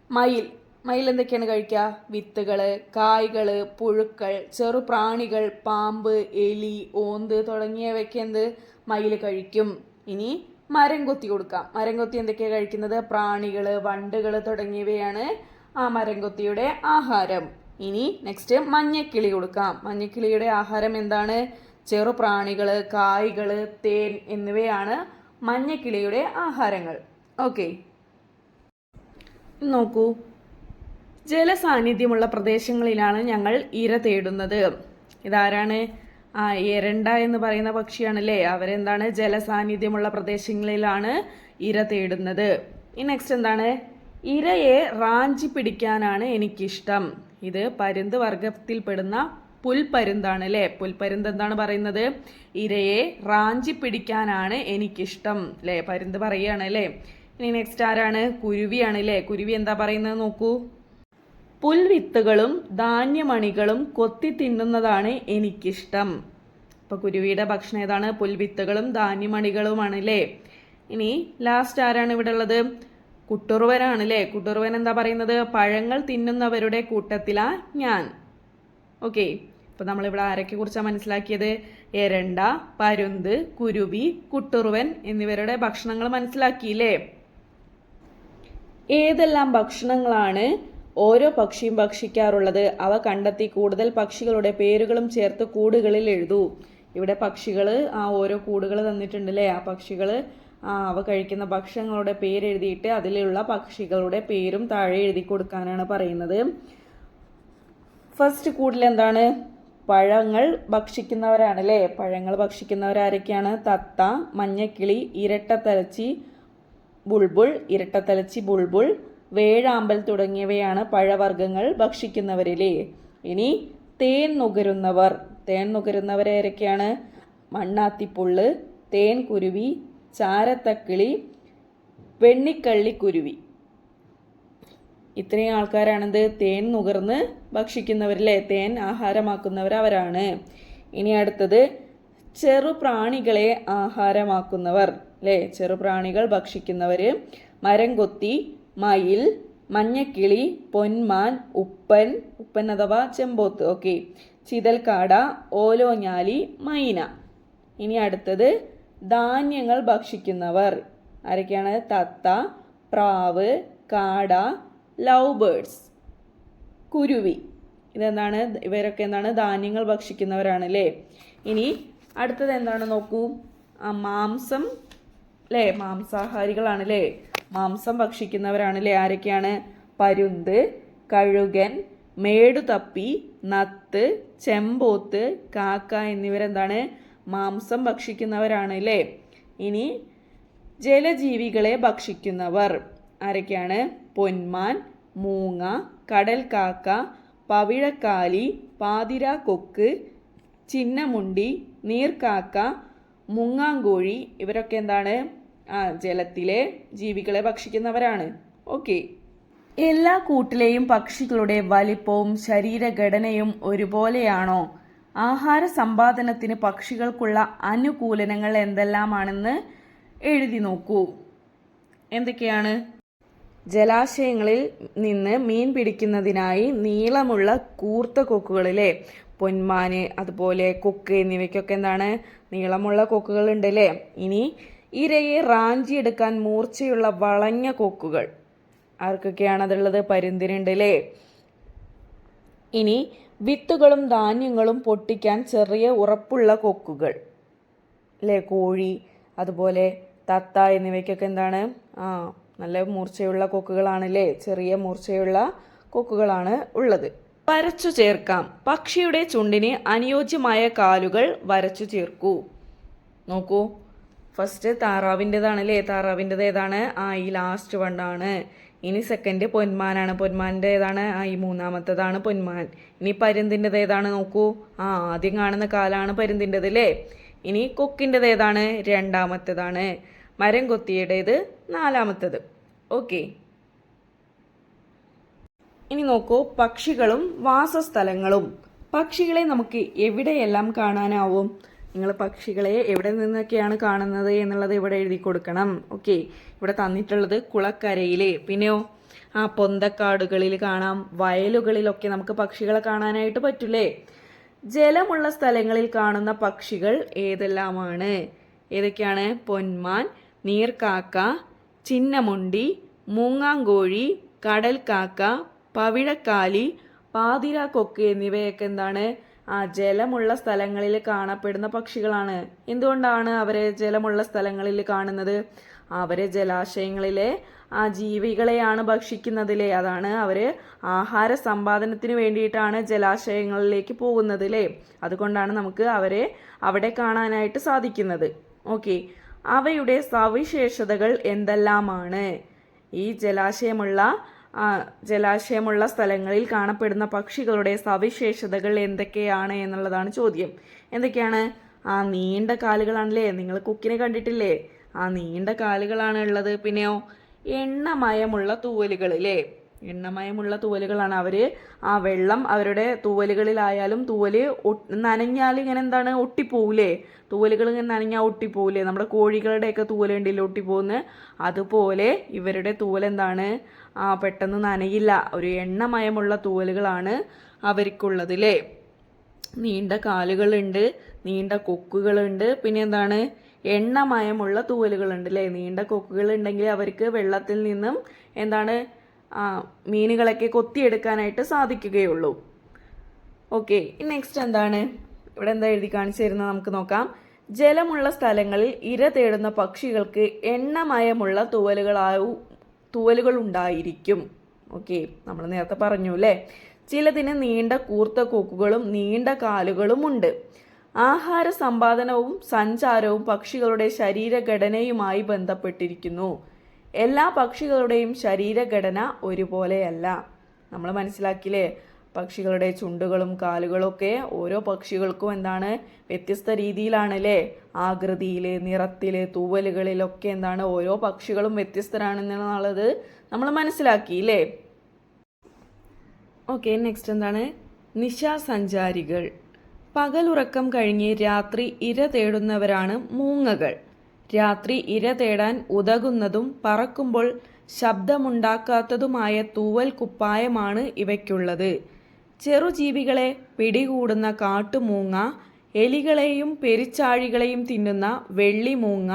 മയിൽ എന്തൊക്കെയാണ് കഴിക്കുക? വിത്തുകൾ, കായ്കൾ, പുഴുക്കൾ, ചെറുപ്രാണികൾ, പാമ്പ്, എലി, ഓന്ത് തുടങ്ങിയവയൊക്കെ എന്ത് മയിൽ കഴിക്കും. ഇനി മരം കൊത്തി കൊടുക്കാം. മരം കൊത്തി എന്തൊക്കെയാണ് കഴിക്കുന്നത്? പ്രാണികൾ, വണ്ടുകൾ തുടങ്ങിയവയാണ് ആ മരം കൊത്തിയുടെ ആഹാരം. ഇനി നെക്സ്റ്റ് മഞ്ഞക്കിളി കൊടുക്കാം. മഞ്ഞക്കിളിയുടെ ആഹാരം എന്താണ്? ചെറുപ്രാണികൾ, കായ്കൾ, തേൻ എന്നിവയാണ് മഞ്ഞക്കിളിയുടെ ആഹാരങ്ങൾ. ഓക്കെ, നോക്കൂ. ജലസാന്നിധ്യമുള്ള പ്രദേശങ്ങളിലാണ് ഞങ്ങൾ ഇര തേടുന്നത്. ഇതാരാണ്? എരണ്ട എന്ന് പറയുന്ന പക്ഷിയാണല്ലേ. അവരെന്താണ് ജലസാന്നിധ്യമുള്ള പ്രദേശങ്ങളിലാണ് ഇര തേടുന്നത്. ഈ നെക്സ്റ്റ് എന്താണ്? ഇരയെ റാഞ്ചി പിടിക്കാനാണ് എനിക്കിഷ്ടം. ഇത് പരുന്ത് വർഗത്തിൽപ്പെടുന്ന പുൽപ്പരുന്താണ് അല്ലേ. പുൽപ്പരുന്ത് എന്താണ് പറയുന്നത്? ഇരയെ റാഞ്ചി പിടിക്കാനാണ് എനിക്കിഷ്ടം അല്ലേ. പരുന്ത് പറയുകയാണ് അല്ലേ. ഇനി നെക്സ്റ്റ് ആരാണ്? കുരുവിയാണ് അല്ലേ. കുരുവി എന്താ പറയുന്നത് നോക്കൂ. പുൽവിത്തുകളും ധാന്യമണികളും കൊത്തി തിന്നുന്നതാണ് എനിക്കിഷ്ടം. ഇപ്പൊ കുരുവിയുടെ ഭക്ഷണം ഏതാണ്? പുൽവിത്തുകളും ധാന്യമണികളുമാണ് അല്ലേ. ഇനി ലാസ്റ്റ് ആരാണ് ഇവിടെ ഉള്ളത്? കുട്ടുറുവനാണ് അല്ലേ. കുട്ടുറുവൻ എന്താ പറയുന്നത്? പഴങ്ങൾ തിന്നുന്നവരുടെ കൂട്ടത്തിലാ ഞാൻ. ഓക്കെ, ഇപ്പൊ നമ്മളിവിടെ ആരൊക്കെ കുറിച്ചാണ് മനസ്സിലാക്കിയത്? എരണ്ട, പരുന്ത്, കുരുവി, കുട്ടുറുവൻ എന്നിവരുടെ ഭക്ഷണങ്ങൾ മനസ്സിലാക്കിയില്ലേ. ഏതെല്ലാം ഭക്ഷണങ്ങളാണ് ഓരോ പക്ഷിയും ഭക്ഷിക്കാറുള്ളത്? അവ കണ്ടെത്തി കൂടുതൽ പക്ഷികളുടെ പേരുകളും ചേർത്ത് കൂടുകളിൽ എഴുതൂ. ഇവിടെ പക്ഷികൾ ഓരോ കൂടുകൾ തന്നിട്ടുണ്ടല്ലേ. ആ പക്ഷികൾ അവ കഴിക്കുന്ന ഭക്ഷണങ്ങളുടെ പേരെഴുതിയിട്ട് അതിലുള്ള പക്ഷികളുടെ പേരും താഴെ എഴുതി കൊടുക്കാനാണ് പറയുന്നത്. ഫസ്റ്റ് കൂടിൽ എന്താണ്? പഴങ്ങൾ ഭക്ഷിക്കുന്നവരാണ് അല്ലേ. പഴങ്ങൾ ഭക്ഷിക്കുന്നവരാരൊക്കെയാണ്? തത്ത, മഞ്ഞക്കിളി, ഇരട്ടത്തലച്ചി, ബുൾബുൾ, വേഴാമ്പൽ തുടങ്ങിയവയാണ് പഴവർഗ്ഗങ്ങൾ ഭക്ഷിക്കുന്നവരില്ലേ. ഇനി തേൻ നുകരുന്നവരാരൊക്കെയാണ്? മണ്ണാത്തിപ്പുള്ള്, തേൻ കുരുവി, ചാരത്തക്കിളി, വെണ്ണിക്കള്ളിക്കുരുവി. ഇത്രയും ആൾക്കാരാണെന്ത് തേൻ നുകർന്ന് ഭക്ഷിക്കുന്നവരല്ലേ. തേൻ ആഹാരമാക്കുന്നവർ അവരാണ്. ഇനി അടുത്തത് ചെറുപ്രാണികളെ ആഹാരമാക്കുന്നവർ അല്ലേ. ചെറുപ്രാണികൾ ഭക്ഷിക്കുന്നവര് മരം കൊത്തി, മയിൽ, മഞ്ഞക്കിളി, പൊന്മാൻ, ഉപ്പൻ അഥവാ ചെമ്പോത്ത്. ഓക്കെ, ചിതൽക്കാട, ഓലോഞ്ഞാലി, മൈന. ഇനി അടുത്തത് ധാന്യങ്ങൾ ഭക്ഷിക്കുന്നവർ ആരൊക്കെയാണ്? തത്ത, പ്രാവ്, കാട, ലവ് ബേർഡ്സ്, കുരുവി. ഇതെന്താണ്? ഇവരൊക്കെ എന്താണ്? ധാന്യങ്ങൾ ഭക്ഷിക്കുന്നവരാണ് അല്ലേ. ഇനി അടുത്തത് എന്താണ് നോക്കൂ. മാംസം അല്ലേ. മാംസാഹാരികളാണ് അല്ലേ. മാംസം ഭക്ഷിക്കുന്നവരാണ് അല്ലേ. ആരൊക്കെയാണ്? പരുന്ത്, കഴുകൻ, മേടുതപ്പി, നത്ത്, ചെമ്പോത്ത്, കാക്ക എന്നിവരെന്താണ്? മാംസം ഭക്ഷിക്കുന്നവരാണ് അല്ലേ. ഇനി ജലജീവികളെ ഭക്ഷിക്കുന്നവർ ആരൊക്കെയാണ്? പൊന്മാൻ, മൂങ്ങ, കടൽ കാക്ക, പവിഴക്കാലി, പാതിര കൊക്ക്, ചിന്നമുണ്ടി, നീർക്കാക്ക, മുങ്ങാങ്കോഴി ഇവരൊക്കെ എന്താണ് ജലത്തിലെ ജീവികളെ ഭക്ഷിക്കുന്നവരാണ്. ഓക്കെ. എല്ലാ കൂട്ടിലെയും പക്ഷികളുടെ വലിപ്പവും ശരീരഘടനയും ഒരുപോലെയാണോ? ആഹാര സമ്പാദനത്തിന് പക്ഷികൾക്കുള്ള അനുകൂലനങ്ങൾ എന്തെല്ലാമാണെന്ന് എഴുതി നോക്കൂ. എന്തൊക്കെയാണ്? ജലാശയങ്ങളിൽ നിന്ന് മീൻ പിടിക്കുന്നതിനായി നീളമുള്ള കൂർത്ത കൊക്കുകളിലെ പൊന്മാന്, അതുപോലെ കൊക്ക് എന്നിവയ്ക്കൊക്കെ എന്താണ് നീളമുള്ള കൊക്കുകൾ ഉണ്ടല്ലേ. ഇനി ഇരയെ റാഞ്ചിയെടുക്കാൻ മൂർച്ചയുള്ള വളഞ്ഞ കൊക്കുകൾ ആർക്കൊക്കെയാണ് അതുള്ളത്? പരുന്തിനുണ്ട് അല്ലേ. ഇനി വിത്തുകളും ധാന്യങ്ങളും പൊട്ടിക്കാൻ ചെറിയ ഉറപ്പുള്ള കൊക്കുകൾ അല്ലേ. കോഴി, അതുപോലെ തത്ത എന്നിവയ്ക്കൊക്കെ എന്താണ് നല്ല മൂർച്ചയുള്ള കൊക്കുകളാണല്ലേ. ചെറിയ മൂർച്ചയുള്ള കൊക്കുകളാണ് ഉള്ളത്. വരച്ചു ചേർക്കാം. പക്ഷിയുടെ ചുണ്ടിന് അനുയോജ്യമായ കാലുകൾ വരച്ചു ചേർക്കൂ. നോക്കൂ, ഫസ്റ്റ് താറാവിൻ്റെതാണല്ലേ. താറാവിൻ്റെത് ഏതാണ്? ഈ ലാസ്റ്റ് വണ്ണാണ്. ഇനി സെക്കൻഡ് പൊന്മാനാണ്. പൊന്മാൻ്റെ ഏതാണ്? ഈ മൂന്നാമത്തേതാണ് പൊന്മാൻ. ഇനി പരുന്തിൻ്റെത് ഏതാണ്? നോക്കൂ, ആദ്യം കാണുന്ന കാലാണ് പരുന്തിൻ്റെത് അല്ലേ. ഇനി കൊക്കിൻ്റെത് ഏതാണ്? രണ്ടാമത്തേതാണ്. മരം കൊത്തിയുടേത് നാലാമത്തേത്. ഓക്കെ. ഇനി നോക്കൂ, പക്ഷികളും വാസസ്ഥലങ്ങളും. പക്ഷികളെ നമുക്ക് എവിടെയെല്ലാം കാണാനാവും? നിങ്ങൾ പക്ഷികളെ എവിടെ നിന്നൊക്കെയാണ് കാണുന്നത് എന്നുള്ളത് ഇവിടെ എഴുതി കൊടുക്കണം. ഓക്കെ. ഇവിടെ തന്നിട്ടുള്ളത് കുളക്കരയിലെ, പിന്നെയോ പൊന്തക്കാടുകളിൽ കാണാം, വയലുകളിലൊക്കെ നമുക്ക് പക്ഷികളെ കാണാനായിട്ട് പറ്റൂലേ. ജലമുള്ള സ്ഥലങ്ങളിൽ കാണുന്ന പക്ഷികൾ ഏതെല്ലാമാണ്? ഏതൊക്കെയാണ്? പൊന്മാൻ, നീർക്കാക്ക, ചിന്നമുണ്ടി, മൂങ്ങാങ്കോഴി, കടൽക്കാക്ക, പവിഴക്കാലി, പാതിര കൊക്ക് എന്നിവയൊക്കെ എന്താണ് ജലമുള്ള സ്ഥലങ്ങളിൽ കാണപ്പെടുന്ന പക്ഷികളാണ്. എന്തുകൊണ്ടാണ് അവരെ ജലമുള്ള സ്ഥലങ്ങളിൽ കാണുന്നത്? അവരെ ജലാശയങ്ങളിലെ ജീവികളെയാണ് ഭക്ഷിക്കുന്നതില്ലേ. അതാണ് അവര് ആഹാര സമ്പാദനത്തിന് വേണ്ടിയിട്ടാണ് ജലാശയങ്ങളിലേക്ക് പോകുന്നത് അല്ലേ. അതുകൊണ്ടാണ് നമുക്ക് അവരെ അവിടെ കാണാനായിട്ട് സാധിക്കുന്നത്. ഓക്കെ. അവയുടെ സവിശേഷതകൾ എന്തെല്ലാമാണ്? ഈ ജലാശയമുള്ള സ്ഥലങ്ങളിൽ കാണപ്പെടുന്ന പക്ഷികളുടെ സവിശേഷതകൾ എന്തൊക്കെയാണ് എന്നുള്ളതാണ് ചോദ്യം. എന്തൊക്കെയാണ്? നീണ്ട കാലുകളാണല്ലേ. നിങ്ങൾ കൊക്കിനെ കണ്ടിട്ടില്ലേ? നീണ്ട കാലുകളാണ് ഉള്ളത്. പിന്നെയോ എണ്ണമയമുള്ള തൂവലുകൾ അല്ലേ. എണ്ണമയമുള്ള തൂവലുകളാണ്. അവര് വെള്ളം അവരുടെ തൂവലുകളിലായാലും തൂവല് നനഞ്ഞാൽ ഇങ്ങനെ എന്താണ് ഒട്ടിപ്പോവില്ലേ. തൂവലുകൾ ഇങ്ങനെ നനഞ്ഞാൽ ഒട്ടിപ്പോവില്ലേ. നമ്മുടെ കോഴികളുടെയൊക്കെ തൂവൽ ഉണ്ടല്ലോ ഒട്ടിപ്പോകുന്നത്. അതുപോലെ ഇവരുടെ തൂവൽ എന്താണ് പെട്ടെന്ന് നനയില്ല. ഒരു എണ്ണമയമുള്ള തൂവലുകളാണ് അവർക്കുള്ളത് അല്ലേ. നീണ്ട കാലുകളുണ്ട്, നീണ്ട കൊക്കുകളുണ്ട്, പിന്നെ എന്താണ് എണ്ണമയമുള്ള തൂവലുകളുണ്ട് അല്ലേ. നീണ്ട കൊക്കുകൾ ഉണ്ടെങ്കിൽ അവർക്ക് വെള്ളത്തിൽ നിന്നും എന്താണ് മീനുകളൊക്കെ കൊത്തിയെടുക്കാനായിട്ട് സാധിക്കുകയുള്ളൂ. ഓക്കെ. നെക്സ്റ്റ് എന്താണ് ഇവിടെ എന്താ എഴുതി കാണിച്ചു തരുന്നത് നമുക്ക് നോക്കാം. ജലമുള്ള സ്ഥലങ്ങളിൽ ഇര തേടുന്ന പക്ഷികൾക്ക് എണ്ണമയമുള്ള തൂവലുകൾ ഉണ്ടായിരിക്കും. ഓക്കെ, നമ്മൾ നേരത്തെ പറഞ്ഞു അല്ലേ. ചിലതിന് നീണ്ട കൂർത്ത കൊക്കുകളും നീണ്ട കാലുകളും ഉണ്ട്. ആഹാര സമ്പാദനവും സഞ്ചാരവും പക്ഷികളുടെ ശരീരഘടനയുമായി ബന്ധപ്പെട്ടിരിക്കുന്നു. എല്ലാ പക്ഷികളുടെയും ശരീരഘടന ഒരുപോലെയല്ല. നമ്മൾ മനസ്സിലാക്കിയില്ലേ. പക്ഷികളുടെ ചുണ്ടുകളും കാലുകളും ഒക്കെ ഓരോ പക്ഷികൾക്കും എന്താണ് വ്യത്യസ്ത രീതിയിലാണല്ലേ. ആകൃതിയിൽ, നിറത്തിൽ, തൂവലുകളിലൊക്കെ എന്താണ് ഓരോ പക്ഷികളും വ്യത്യസ്തരാണെന്നുള്ളത് നമ്മൾ മനസ്സിലാക്കിയില്ലേ. ഓക്കെ. നെക്സ്റ്റ് എന്താണ്? നിശാസഞ്ചാരികൾ. പകലുറക്കം കഴിഞ്ഞ് രാത്രി ഇര തേടുന്നവരാണ് മൂങ്ങകൾ. രാത്രി ഇര തേടാൻ ഉതകുന്നതും പറക്കുമ്പോൾ ശബ്ദമുണ്ടാക്കാത്തതുമായ തൂവൽ കുപ്പായമാണ് ഇവയ്ക്കുള്ളത്. ചെറുജീവികളെ പിടികൂടുന്ന കാട്ടുമൂങ്ങ, എലികളെയും പെരിച്ചാഴികളെയും തിന്നുന്ന വെള്ളിമൂങ്ങ,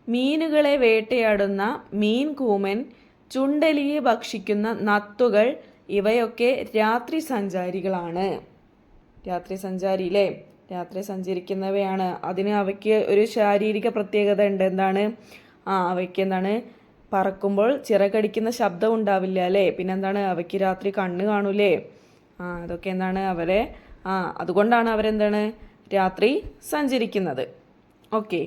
മീനുകളെ വേട്ടയാടുന്ന മീൻകൂമൻ, ചുണ്ടെലിയെ ഭക്ഷിക്കുന്ന നത്തുകൾ ഇവയൊക്കെ രാത്രി സഞ്ചാരികളാണ്. രാത്രി സഞ്ചാരിയില്ലേ. രാത്രി സഞ്ചരിക്കുന്നവയാണ്. അവയ്ക്ക് ഒരു ശാരീരിക പ്രത്യേകത ഉണ്ട്. എന്താണ്? അവയ്ക്ക് എന്താണ് പറക്കുമ്പോൾ ചിറകടിക്കുന്ന ശബ്ദം ഉണ്ടാവില്ല അല്ലേ. പിന്നെന്താണ് അവയ്ക്ക് രാത്രി കണ്ണ് കാണൂലേ. അതൊക്കെ എന്താണ് അവരെ അതുകൊണ്ടാണ് അവരെന്താണ് രാത്രി സഞ്ചരിക്കുന്നത്. ഓക്കെ.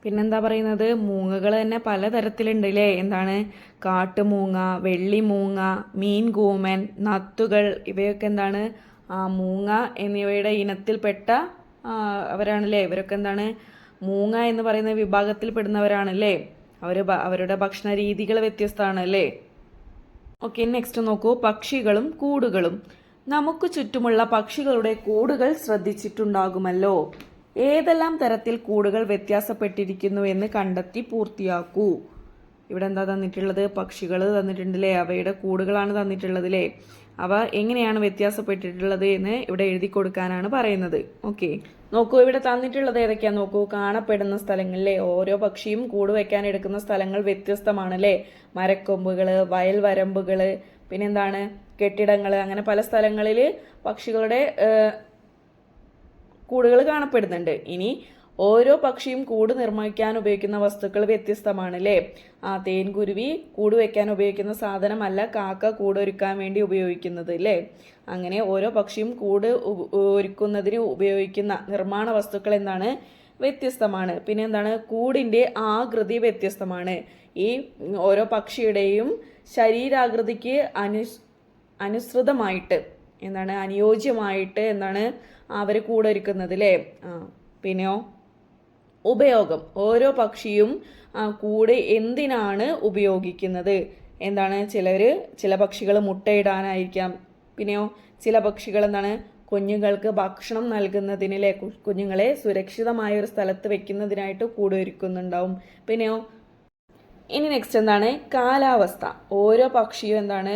പിന്നെന്താ പറയുന്നത്, മൂങ്ങകൾ തന്നെ പലതരത്തിലുണ്ട് അല്ലേ. എന്താണ്, കാട്ടുമൂങ്ങ, വെള്ളിമൂങ്ങ, മീൻ കൂമൻ, നത്തുകൾ, ഇവയൊക്കെ എന്താണ് മൂങ്ങ എന്നിവയുടെ ഇനത്തിൽപ്പെട്ട അവരാണല്ലേ. ഇവരൊക്കെ എന്താണ് മൂങ്ങ എന്ന് പറയുന്ന വിഭാഗത്തിൽ പെടുന്നവരാണല്ലേ. അവരുടെ ഭക്ഷണ രീതികൾ വ്യത്യസ്തമാണ് അല്ലേ. ഓക്കെ, നെക്സ്റ്റ് നോക്കൂ, പക്ഷികളും കൂടുകളും. നമുക്ക് ചുറ്റുമുള്ള പക്ഷികളുടെ കൂടുകൾ ശ്രദ്ധിച്ചിട്ടുണ്ടാകുമല്ലോ. ഏതെല്ലാം തരത്തിൽ കൂടുകൾ വ്യത്യാസപ്പെട്ടിരിക്കുന്നു എന്ന് കണ്ടെത്തി പൂർത്തിയാക്കൂ. ഇവിടെ എന്താ തന്നിട്ടുള്ളത്, പക്ഷികൾ തന്നിട്ടുണ്ടല്ലേ, അവയുടെ കൂടുകളാണ് തന്നിട്ടുള്ളത് അല്ലേ. അവ എങ്ങനെയാണ് വ്യത്യാസപ്പെട്ടിട്ടുള്ളത് എന്ന് ഇവിടെ എഴുതി കൊടുക്കാനാണ് പറയുന്നത്. ഓക്കെ, നോക്കൂ, ഇവിടെ തന്നിട്ടുള്ളത് ഏതൊക്കെയാ നോക്കൂ. കാണപ്പെടുന്ന സ്ഥലങ്ങളിലെ ഓരോ പക്ഷിയും കൂട് വെക്കാൻ എടുക്കുന്ന സ്ഥലങ്ങൾ വ്യത്യസ്തമാണല്ലേ. മരക്കൊമ്പുകള്, വയൽ വരമ്പുകള്, പിന്നെന്താണ് കെട്ടിടങ്ങള്, അങ്ങനെ പല സ്ഥലങ്ങളിൽ പക്ഷികളുടെ കൂടുകൾ കാണപ്പെടുന്നുണ്ട്. ഇനി ഓരോ പക്ഷിയും കൂട് നിർമ്മിക്കാൻ ഉപയോഗിക്കുന്ന വസ്തുക്കൾ വ്യത്യസ്തമാണ് അല്ലേ. തേൻകുരുവി കൂട് വെക്കാൻ ഉപയോഗിക്കുന്ന സാധനമല്ല കാക്ക കൂടൊരുക്കാൻ വേണ്ടി ഉപയോഗിക്കുന്നത് അല്ലേ. അങ്ങനെ ഓരോ പക്ഷിയും കൂട് ഒരുക്കുന്നതിന് ഉപയോഗിക്കുന്ന നിർമ്മാണ വസ്തുക്കൾ എന്താണ് വ്യത്യസ്തമാണ്. പിന്നെ എന്താണ്, കൂടിൻ്റെ ആകൃതി വ്യത്യസ്തമാണ്. ഈ ഓരോ പക്ഷിയുടെയും ശരീരാകൃതിക്ക് അനുസൃതമായിട്ട് എന്താണ് അനുയോജ്യമായിട്ട് എന്താണ് അവർ കൂടൊരുക്കുന്നത് അല്ലേ. പിന്നെയോ ഉപയോഗം, ഓരോ പക്ഷിയും കൂട് എന്തിനാണ് ഉപയോഗിക്കുന്നത്. എന്താണ്, ചില പക്ഷികൾ മുട്ടയിടാനായിരിക്കാം. പിന്നെയോ ചില പക്ഷികൾ എന്താണ് കുഞ്ഞുങ്ങൾക്ക് ഭക്ഷണം നൽകുന്നതിനല്ലേ, കുഞ്ഞുങ്ങളെ സുരക്ഷിതമായ ഒരു സ്ഥലത്ത് വെക്കുന്നതിനായിട്ട് കൂട് ഒരുക്കുന്നുണ്ടാവും. പിന്നെയോ ഇനി നെക്സ്റ്റ് എന്താണ്, കാലാവസ്ഥ. ഓരോ പക്ഷിയും എന്താണ്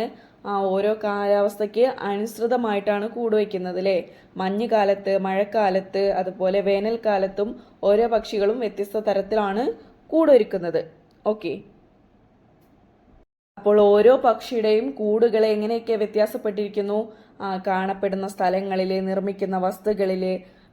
ഓരോ കാലാവസ്ഥയ്ക്ക് അനുസൃതമായിട്ടാണ് കൂട് വയ്ക്കുന്നത് അല്ലേ. മഞ്ഞുകാലത്ത്, മഴക്കാലത്ത്, അതുപോലെ വേനൽക്കാലത്തും ഓരോ പക്ഷികളും വ്യത്യസ്ത തരത്തിലാണ് കൂടൊരുക്കുന്നത്. ഓക്കെ, അപ്പോൾ ഓരോ പക്ഷിയുടെയും കൂടുകൾ എങ്ങനെയൊക്കെ വ്യത്യാസപ്പെട്ടിരിക്കുന്നു, കാണപ്പെടുന്ന സ്ഥലങ്ങളിൽ, നിർമ്മിക്കുന്ന വസ്തുക്കളിൽ,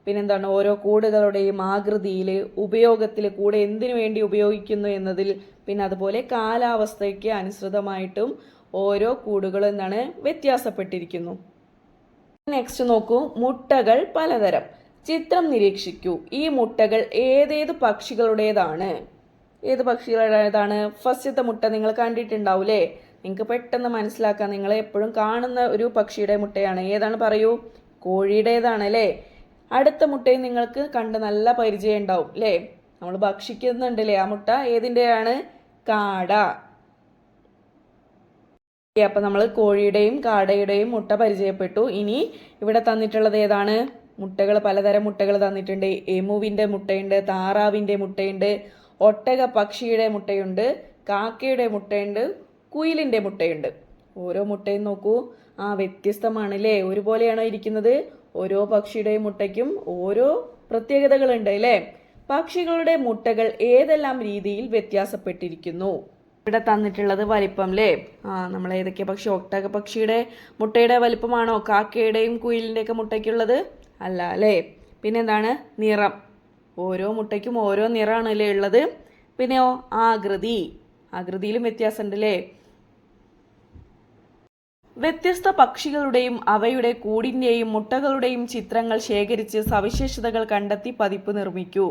പിന്നെന്താണ് ഓരോ കൂടുകളുടെയും ആകൃതിയിൽ, ഉപയോഗത്തിൽ, കൂട് എന്തിനു വേണ്ടി ഉപയോഗിക്കുന്നു എന്നതിൽ, പിന്നെ അതുപോലെ കാലാവസ്ഥയ്ക്ക് അനുസൃതമായിട്ടും ഓരോ കൂടുകളും എന്താണ് വ്യത്യാസപ്പെട്ടിരിക്കുന്നു. നെക്സ്റ്റ് നോക്കൂ, മുട്ടകൾ പലതരം. ചിത്രം നിരീക്ഷിക്കൂ. ഈ മുട്ടകൾ ഏതേത് പക്ഷികളുടേതാണ്? ഏത് പക്ഷികളുടേതാണ്? ഫസ്റ്റത്തെ മുട്ട നിങ്ങൾ കണ്ടിട്ടുണ്ടാവൂലേ. നിങ്ങൾക്ക് പെട്ടെന്ന് മനസ്സിലാക്കാൻ, നിങ്ങൾ എപ്പോഴും കാണുന്ന ഒരു പക്ഷിയുടെ മുട്ടയാണ്. ഏതാണ് പറയൂ? കോഴിയുടേതാണ് അല്ലേ. അടുത്ത മുട്ടയും നിങ്ങൾക്ക് കണ്ട് നല്ല പരിചയം ഉണ്ടാവും അല്ലേ. നമ്മൾ ഭക്ഷിക്കുന്നുണ്ടല്ലേ ആ മുട്ട. ഏതിൻ്റെയാണ്? കാട. അപ്പൊ നമ്മൾ കോഴിയുടെയും കാടയുടെയും മുട്ട പരിചയപ്പെട്ടു. ഇനി ഇവിടെ തന്നിട്ടുള്ളത് ഏതാണ്? മുട്ടകൾ, പലതരം മുട്ടകൾ തന്നിട്ടുണ്ട്. എമുവിന്റെ മുട്ടയുണ്ട്, താറാവിന്റെ മുട്ടയുണ്ട്, ഒട്ടക പക്ഷിയുടെ മുട്ടയുണ്ട്, കാക്കയുടെ മുട്ടയുണ്ട്, കുയിലിന്റെ മുട്ടയുണ്ട്. ഓരോ മുട്ടയും നോക്കൂ, വ്യത്യസ്തമാണ് അല്ലേ. ഒരുപോലെയാണോ ഇരിക്കുന്നത്? ഓരോ പക്ഷിയുടെയും മുട്ടയ്ക്കും ഓരോ പ്രത്യേകതകളുണ്ട് അല്ലേ. പക്ഷികളുടെ മുട്ടകൾ ഏതെല്ലാം രീതിയിൽ വ്യത്യാസപ്പെട്ടിരിക്കുന്നു? ഇവിടെ തന്നിട്ടുള്ളത് വലിപ്പം അല്ലേ. നമ്മൾ ഏതൊക്കെ പക്ഷി? ഒട്ടക പക്ഷിയുടെ മുട്ടയുടെ വലിപ്പമാണോ കാക്കയുടെയും കുയിലിൻ്റെയൊക്കെ മുട്ടയ്ക്കുള്ളത്? അല്ല അല്ലേ. പിന്നെന്താണ്? നിറം. ഓരോ മുട്ടയ്ക്കും ഓരോ നിറമാണല്ലേ ഉള്ളത്. പിന്നെയോ ആകൃതിയിലും വ്യത്യാസമുണ്ട് അല്ലേ. വ്യത്യസ്ത പക്ഷികളുടെയും അവയുടെ കൂടിൻ്റെയും മുട്ടകളുടെയും ചിത്രങ്ങൾ ശേഖരിച്ച് സവിശേഷതകൾ കണ്ടെത്തി പതിപ്പ് നിർമ്മിക്കൂ.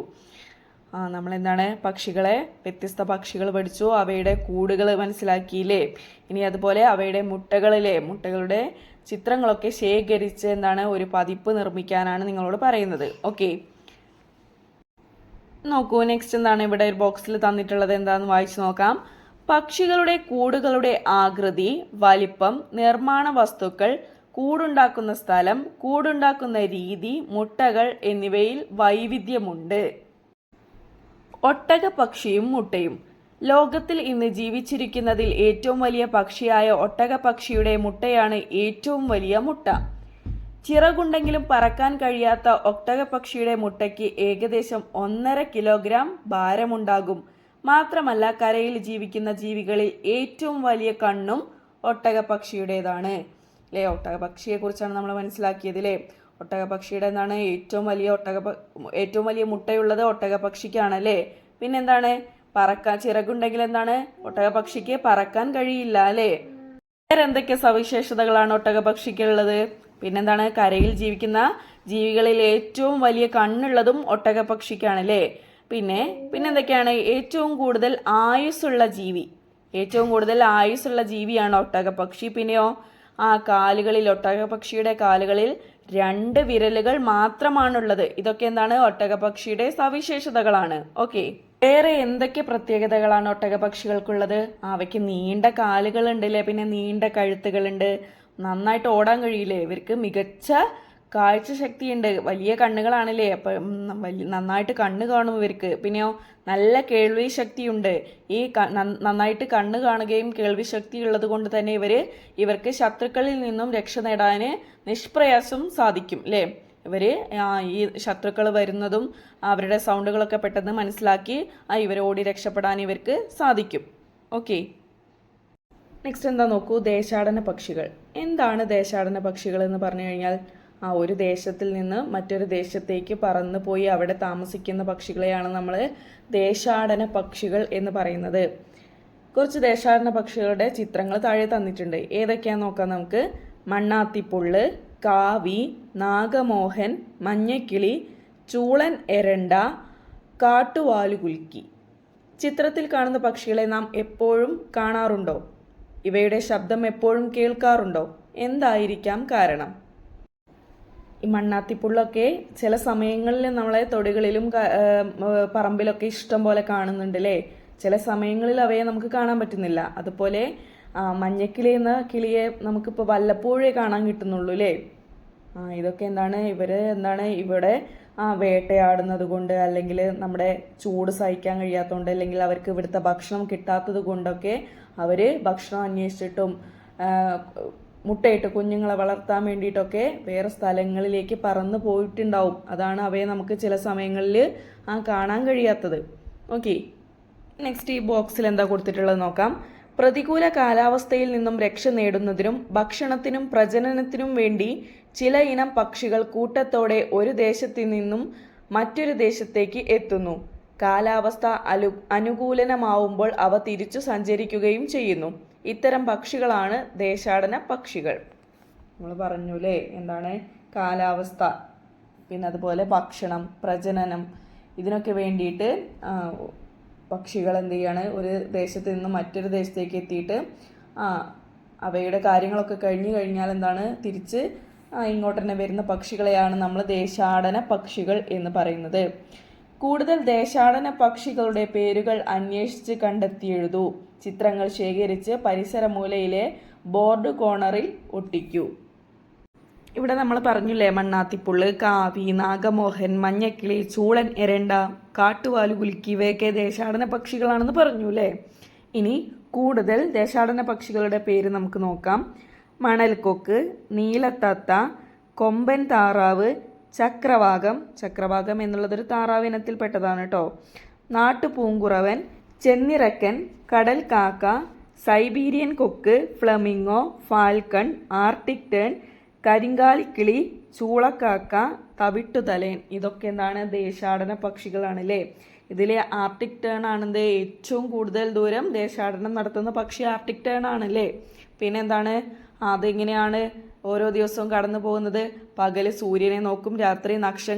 നമ്മളെന്താണ് പക്ഷികളെ, വ്യത്യസ്ത പക്ഷികൾ പഠിച്ചു, അവയുടെ കൂടുകൾ മനസ്സിലാക്കിയില്ലേ. ഇനി അതുപോലെ അവയുടെ മുട്ടകളുടെ ചിത്രങ്ങളൊക്കെ ശേഖരിച്ച് എന്താണ് ഒരു പതിപ്പ് നിർമ്മിക്കാനാണ് നിങ്ങളോട് പറയുന്നത്. ഓക്കെ, നോക്കൂ, നെക്സ്റ്റ് എന്താണ് ഇവിടെ ഒരു ബോക്സിൽ തന്നിട്ടുള്ളത്, എന്താന്ന് വായിച്ചു നോക്കാം. പക്ഷികളുടെ കൂടുകളുടെ ആകൃതി, വലിപ്പം, നിർമ്മാണ വസ്തുക്കൾ, കൂടുണ്ടാക്കുന്ന സ്ഥലം, കൂടുണ്ടാക്കുന്ന രീതി, മുട്ടകൾ എന്നിവയിൽ വൈവിധ്യമുണ്ട്. ഒട്ടക പക്ഷിയും മുട്ടയും. ലോകത്തിൽ ഇന്ന് ജീവിച്ചിരിക്കുന്നതിൽ ഏറ്റവും വലിയ പക്ഷിയായ ഒട്ടക പക്ഷിയുടെ മുട്ടയാണ് ഏറ്റവും വലിയ മുട്ട. ചിറകുണ്ടെങ്കിലും പറക്കാൻ കഴിയാത്ത ഒട്ടക പക്ഷിയുടെ മുട്ടയ്ക്ക് ഏകദേശം 1.5 കിലോഗ്രാം ഭാരമുണ്ടാകും. മാത്രമല്ല കരയിൽ ജീവിക്കുന്ന ജീവികളിൽ ഏറ്റവും വലിയ കണ്ണും ഒട്ടക പക്ഷിയുടേതാണ് അല്ലേ. ഒട്ടക പക്ഷിയെ കുറിച്ചാണ് നമ്മൾ മനസ്സിലാക്കിയത് അല്ലേ. ഒട്ടക പക്ഷിയുടെ എന്താണ് ഏറ്റവും വലിയ മുട്ടയുള്ളത് ഒട്ടക പക്ഷിക്കാണ് അല്ലേ. പിന്നെന്താണ്? ചിറകുണ്ടെങ്കിൽ എന്താണ്? ഒട്ടക പക്ഷിക്ക് പറക്കാൻ കഴിയില്ല അല്ലേ. വേറെ എന്തൊക്കെ സവിശേഷതകളാണ് ഒട്ടക പക്ഷിക്കുള്ളത്? പിന്നെന്താണ്? കരയിൽ ജീവിക്കുന്ന ജീവികളിൽ ഏറ്റവും വലിയ കണ്ണുള്ളതും ഒട്ടക പക്ഷിക്കാണ് അല്ലേ. പിന്നെ എന്തൊക്കെയാണ് ഏറ്റവും കൂടുതൽ ആയുസ്സുള്ള ജീവി? ഏറ്റവും കൂടുതൽ ആയുസ്സുള്ള ജീവിയാണ് ഒട്ടകപ്പക്ഷി. പിന്നെയോ കാലുകളിൽ ഒട്ടകപ്പക്ഷിയുടെ കാലുകളിൽ 2 വിരലുകൾ മാത്രമാണുള്ളത്. ഇതൊക്കെ എന്താണ്? ഒട്ടകപ്പക്ഷിയുടെ സവിശേഷതകളാണ്. ഓക്കെ, വേറെ എന്തൊക്കെ പ്രത്യേകതകളാണ് ഒട്ടകപക്ഷികൾക്കുള്ളത്? അവയ്ക്ക് നീണ്ട കാലുകളുണ്ട് അല്ലേ, പിന്നെ നീണ്ട കഴുത്തുകളുണ്ട്, നന്നായിട്ട് ഓടാൻ കഴിയില്ലേ, ഇവർക്ക് മികച്ച കാഴ്ചശക്തിയുണ്ട്, വലിയ കണ്ണുകളാണല്ലേ, അപ്പം നന്നായിട്ട് കണ്ണ് കാണും ഇവർക്ക്. പിന്നെയോ നല്ല കേൾവി ശക്തിയുണ്ട്. ഈ നന്നായിട്ട് കണ്ണ് കാണുകയും കേൾവി ശക്തി ഉള്ളത് കൊണ്ട് തന്നെ ഇവർക്ക് ശത്രുക്കളിൽ നിന്നും രക്ഷ നേടാൻ നിഷ്പ്രയാസം സാധിക്കും അല്ലേ. ഈ ശത്രുക്കൾ വരുന്നതും അവരുടെ സൗണ്ടുകളൊക്കെ പെട്ടെന്ന് മനസ്സിലാക്കി ഇവരെ ഓടി രക്ഷപ്പെടാൻ ഇവർക്ക് സാധിക്കും. ഓക്കെ, നെക്സ്റ്റ് എന്താ നോക്കൂ, ദേശാടന പക്ഷികൾ. എന്താണ് ദേശാടന പക്ഷികൾ എന്ന് പറഞ്ഞു കഴിഞ്ഞാൽ ഒരു ദേശത്തിൽ നിന്ന് മറ്റൊരു ദേശത്തേക്ക് പറന്നു പോയി അവിടെ താമസിക്കുന്ന പക്ഷികളെയാണ് നമ്മൾ ദേശാടന പക്ഷികൾ എന്ന് പറയുന്നത്. കുറച്ച് ദേശാടന പക്ഷികളുടെ ചിത്രങ്ങൾ താഴെ തന്നിട്ടുണ്ട്. ഏതൊക്കെയാണെന്ന് നോക്കാം നമുക്ക്. മണ്ണാത്തിപ്പുള്ള്, കാവി, നാഗമോഹൻ, മഞ്ഞക്കിളി, ചൂളൻ എരണ്ട, കാട്ടുവാലുകുൽക്കി. ചിത്രത്തിൽ കാണുന്ന പക്ഷികളെ നാം എപ്പോഴും കാണാറുണ്ടോ? ഇവയുടെ ശബ്ദം എപ്പോഴും കേൾക്കാറുണ്ടോ? എന്തായിരിക്കാം കാരണം? ഈ മണ്ണാത്തിപ്പുള്ളൊക്കെ ചില സമയങ്ങളിൽ നമ്മളെ തൊടികളിലും പറമ്പിലൊക്കെ ഇഷ്ടം പോലെ കാണുന്നുണ്ട് അല്ലേ. ചില സമയങ്ങളിൽ അവയെ നമുക്ക് കാണാൻ പറ്റുന്നില്ല. അതുപോലെ മഞ്ഞക്കിളി എന്ന കിളിയെ നമുക്കിപ്പോൾ വല്ലപ്പോഴേ കാണാൻ കിട്ടുന്നുള്ളൂ അല്ലേ. ഇതൊക്കെ എന്താണ്? ഇവിടെ വേട്ടയാടുന്നത് കൊണ്ട്, അല്ലെങ്കിൽ നമ്മുടെ ചൂട് സഹിക്കാൻ കഴിയാത്തതുകൊണ്ട്, അല്ലെങ്കിൽ അവർക്ക് ഇവിടുത്തെ ഭക്ഷണം കിട്ടാത്തത് കൊണ്ടൊക്കെ അവർ ഭക്ഷണം അന്വേഷിച്ചിട്ടും മുട്ടയിട്ട് കുഞ്ഞുങ്ങളെ വളർത്താൻ വേണ്ടിയിട്ടൊക്കെ വേറെ സ്ഥലങ്ങളിലേക്ക് പറന്ന് പോയിട്ടുണ്ടാവും. അതാണ് അവയെ നമുക്ക് ചില സമയങ്ങളിൽ കാണാൻ കഴിയാത്തത്. ഓക്കെ, നെക്സ്റ്റ് ഈ ബോക്സിൽ എന്താ കൊടുത്തിട്ടുള്ളത് നോക്കാം. പ്രതികൂല കാലാവസ്ഥയിൽ നിന്നും രക്ഷ നേടുന്നതിനും ഭക്ഷണത്തിനും പ്രജനനത്തിനും വേണ്ടി ചില ഇനം പക്ഷികൾ കൂട്ടത്തോടെ ഒരു ദേശത്തു നിന്നും മറ്റൊരു ദേശത്തേക്ക് എത്തുന്നു. കാലാവസ്ഥ അനുകൂലമാവുമ്പോൾ അവ തിരിച്ചു സഞ്ചരിക്കുകയും ചെയ്യുന്നു. ഇത്തരം പക്ഷികളാണ് ദേശാടന പക്ഷികൾ. നമ്മൾ പറഞ്ഞു അല്ലേ, എന്താണ് കാലാവസ്ഥ, പിന്നെ അതുപോലെ ഭക്ഷണം, പ്രജനനം, ഇതിനൊക്കെ വേണ്ടിയിട്ട് പക്ഷികൾ എന്ത് ചെയ്യാണ്, ഒരു ദേശത്ത് നിന്ന് മറ്റൊരു ദേശത്തേക്ക് എത്തിയിട്ട് അവയുടെ കാര്യങ്ങളൊക്കെ കഴിഞ്ഞു കഴിഞ്ഞാൽ എന്താണ്, തിരിച്ച് ഇങ്ങോട്ട് തന്നെ വരുന്ന പക്ഷികളെയാണ് നമ്മൾ ദേശാടന പക്ഷികൾ എന്ന് പറയുന്നത്. കൂടുതൽ ദേശാടന പക്ഷികളുടെ പേരുകൾ അന്വേഷിച്ച് കണ്ടെത്തി എഴുതൂ. ചിത്രങ്ങൾ ശേഖരിച്ച് പരിസരമൂലയിലെ ബോർഡ് കോർണറിൽ ഒട്ടിക്കൂ. ഇവിടെ നമ്മൾ പറഞ്ഞില്ലേ, മണ്ണാത്തിപ്പുള്ള്, കാവി, നാഗമോഹൻ, മഞ്ഞക്കിളി, ചൂളൻ എരണ്ട, കാട്ടുവാലുകുലുക്കി ഇവയൊക്കെ ദേശാടന പക്ഷികളാണെന്ന് പറഞ്ഞു അല്ലേ. ഇനി കൂടുതൽ ദേശാടന പക്ഷികളുടെ പേര് നമുക്ക് നോക്കാം. മണൽക്കൊക്ക്, നീലത്തത്ത, കൊമ്പൻ താറാവ്, ചക്രവാകം എന്നുള്ളതൊരു താറാവ് ഇനത്തിൽപ്പെട്ടതാണ് കേട്ടോ. നാട്ടുപൂങ്കുറവൻ, ചെന്നിറക്കൻ, കടൽ കാക്ക, സൈബീരിയൻ കൊക്ക്, ഫ്ലമിംഗോ, ഫാൽക്കൺ, ആർട്ടിക് ടേൺ, കരിങ്കാലിക്കിളി, ചൂളക്കാക്ക, തവിട്ടുതലേൻ. ഇതൊക്കെ എന്താണ്, ദേശാടന പക്ഷികളാണല്ലേ. ഇതിലെ ആർട്ടിക് ടേൺ ആണെന്ത്, ഏറ്റവും കൂടുതൽ ദൂരം ദേശാടനം നടത്തുന്ന പക്ഷി ആർട്ടിക് ടേൺ ആണല്ലേ. പിന്നെ എന്താണ്, അതെങ്ങനെയാണ് ഓരോ ദിവസവും കടന്നു പോകുന്നത്? പകല് സൂര്യനെ നോക്കും, രാത്രി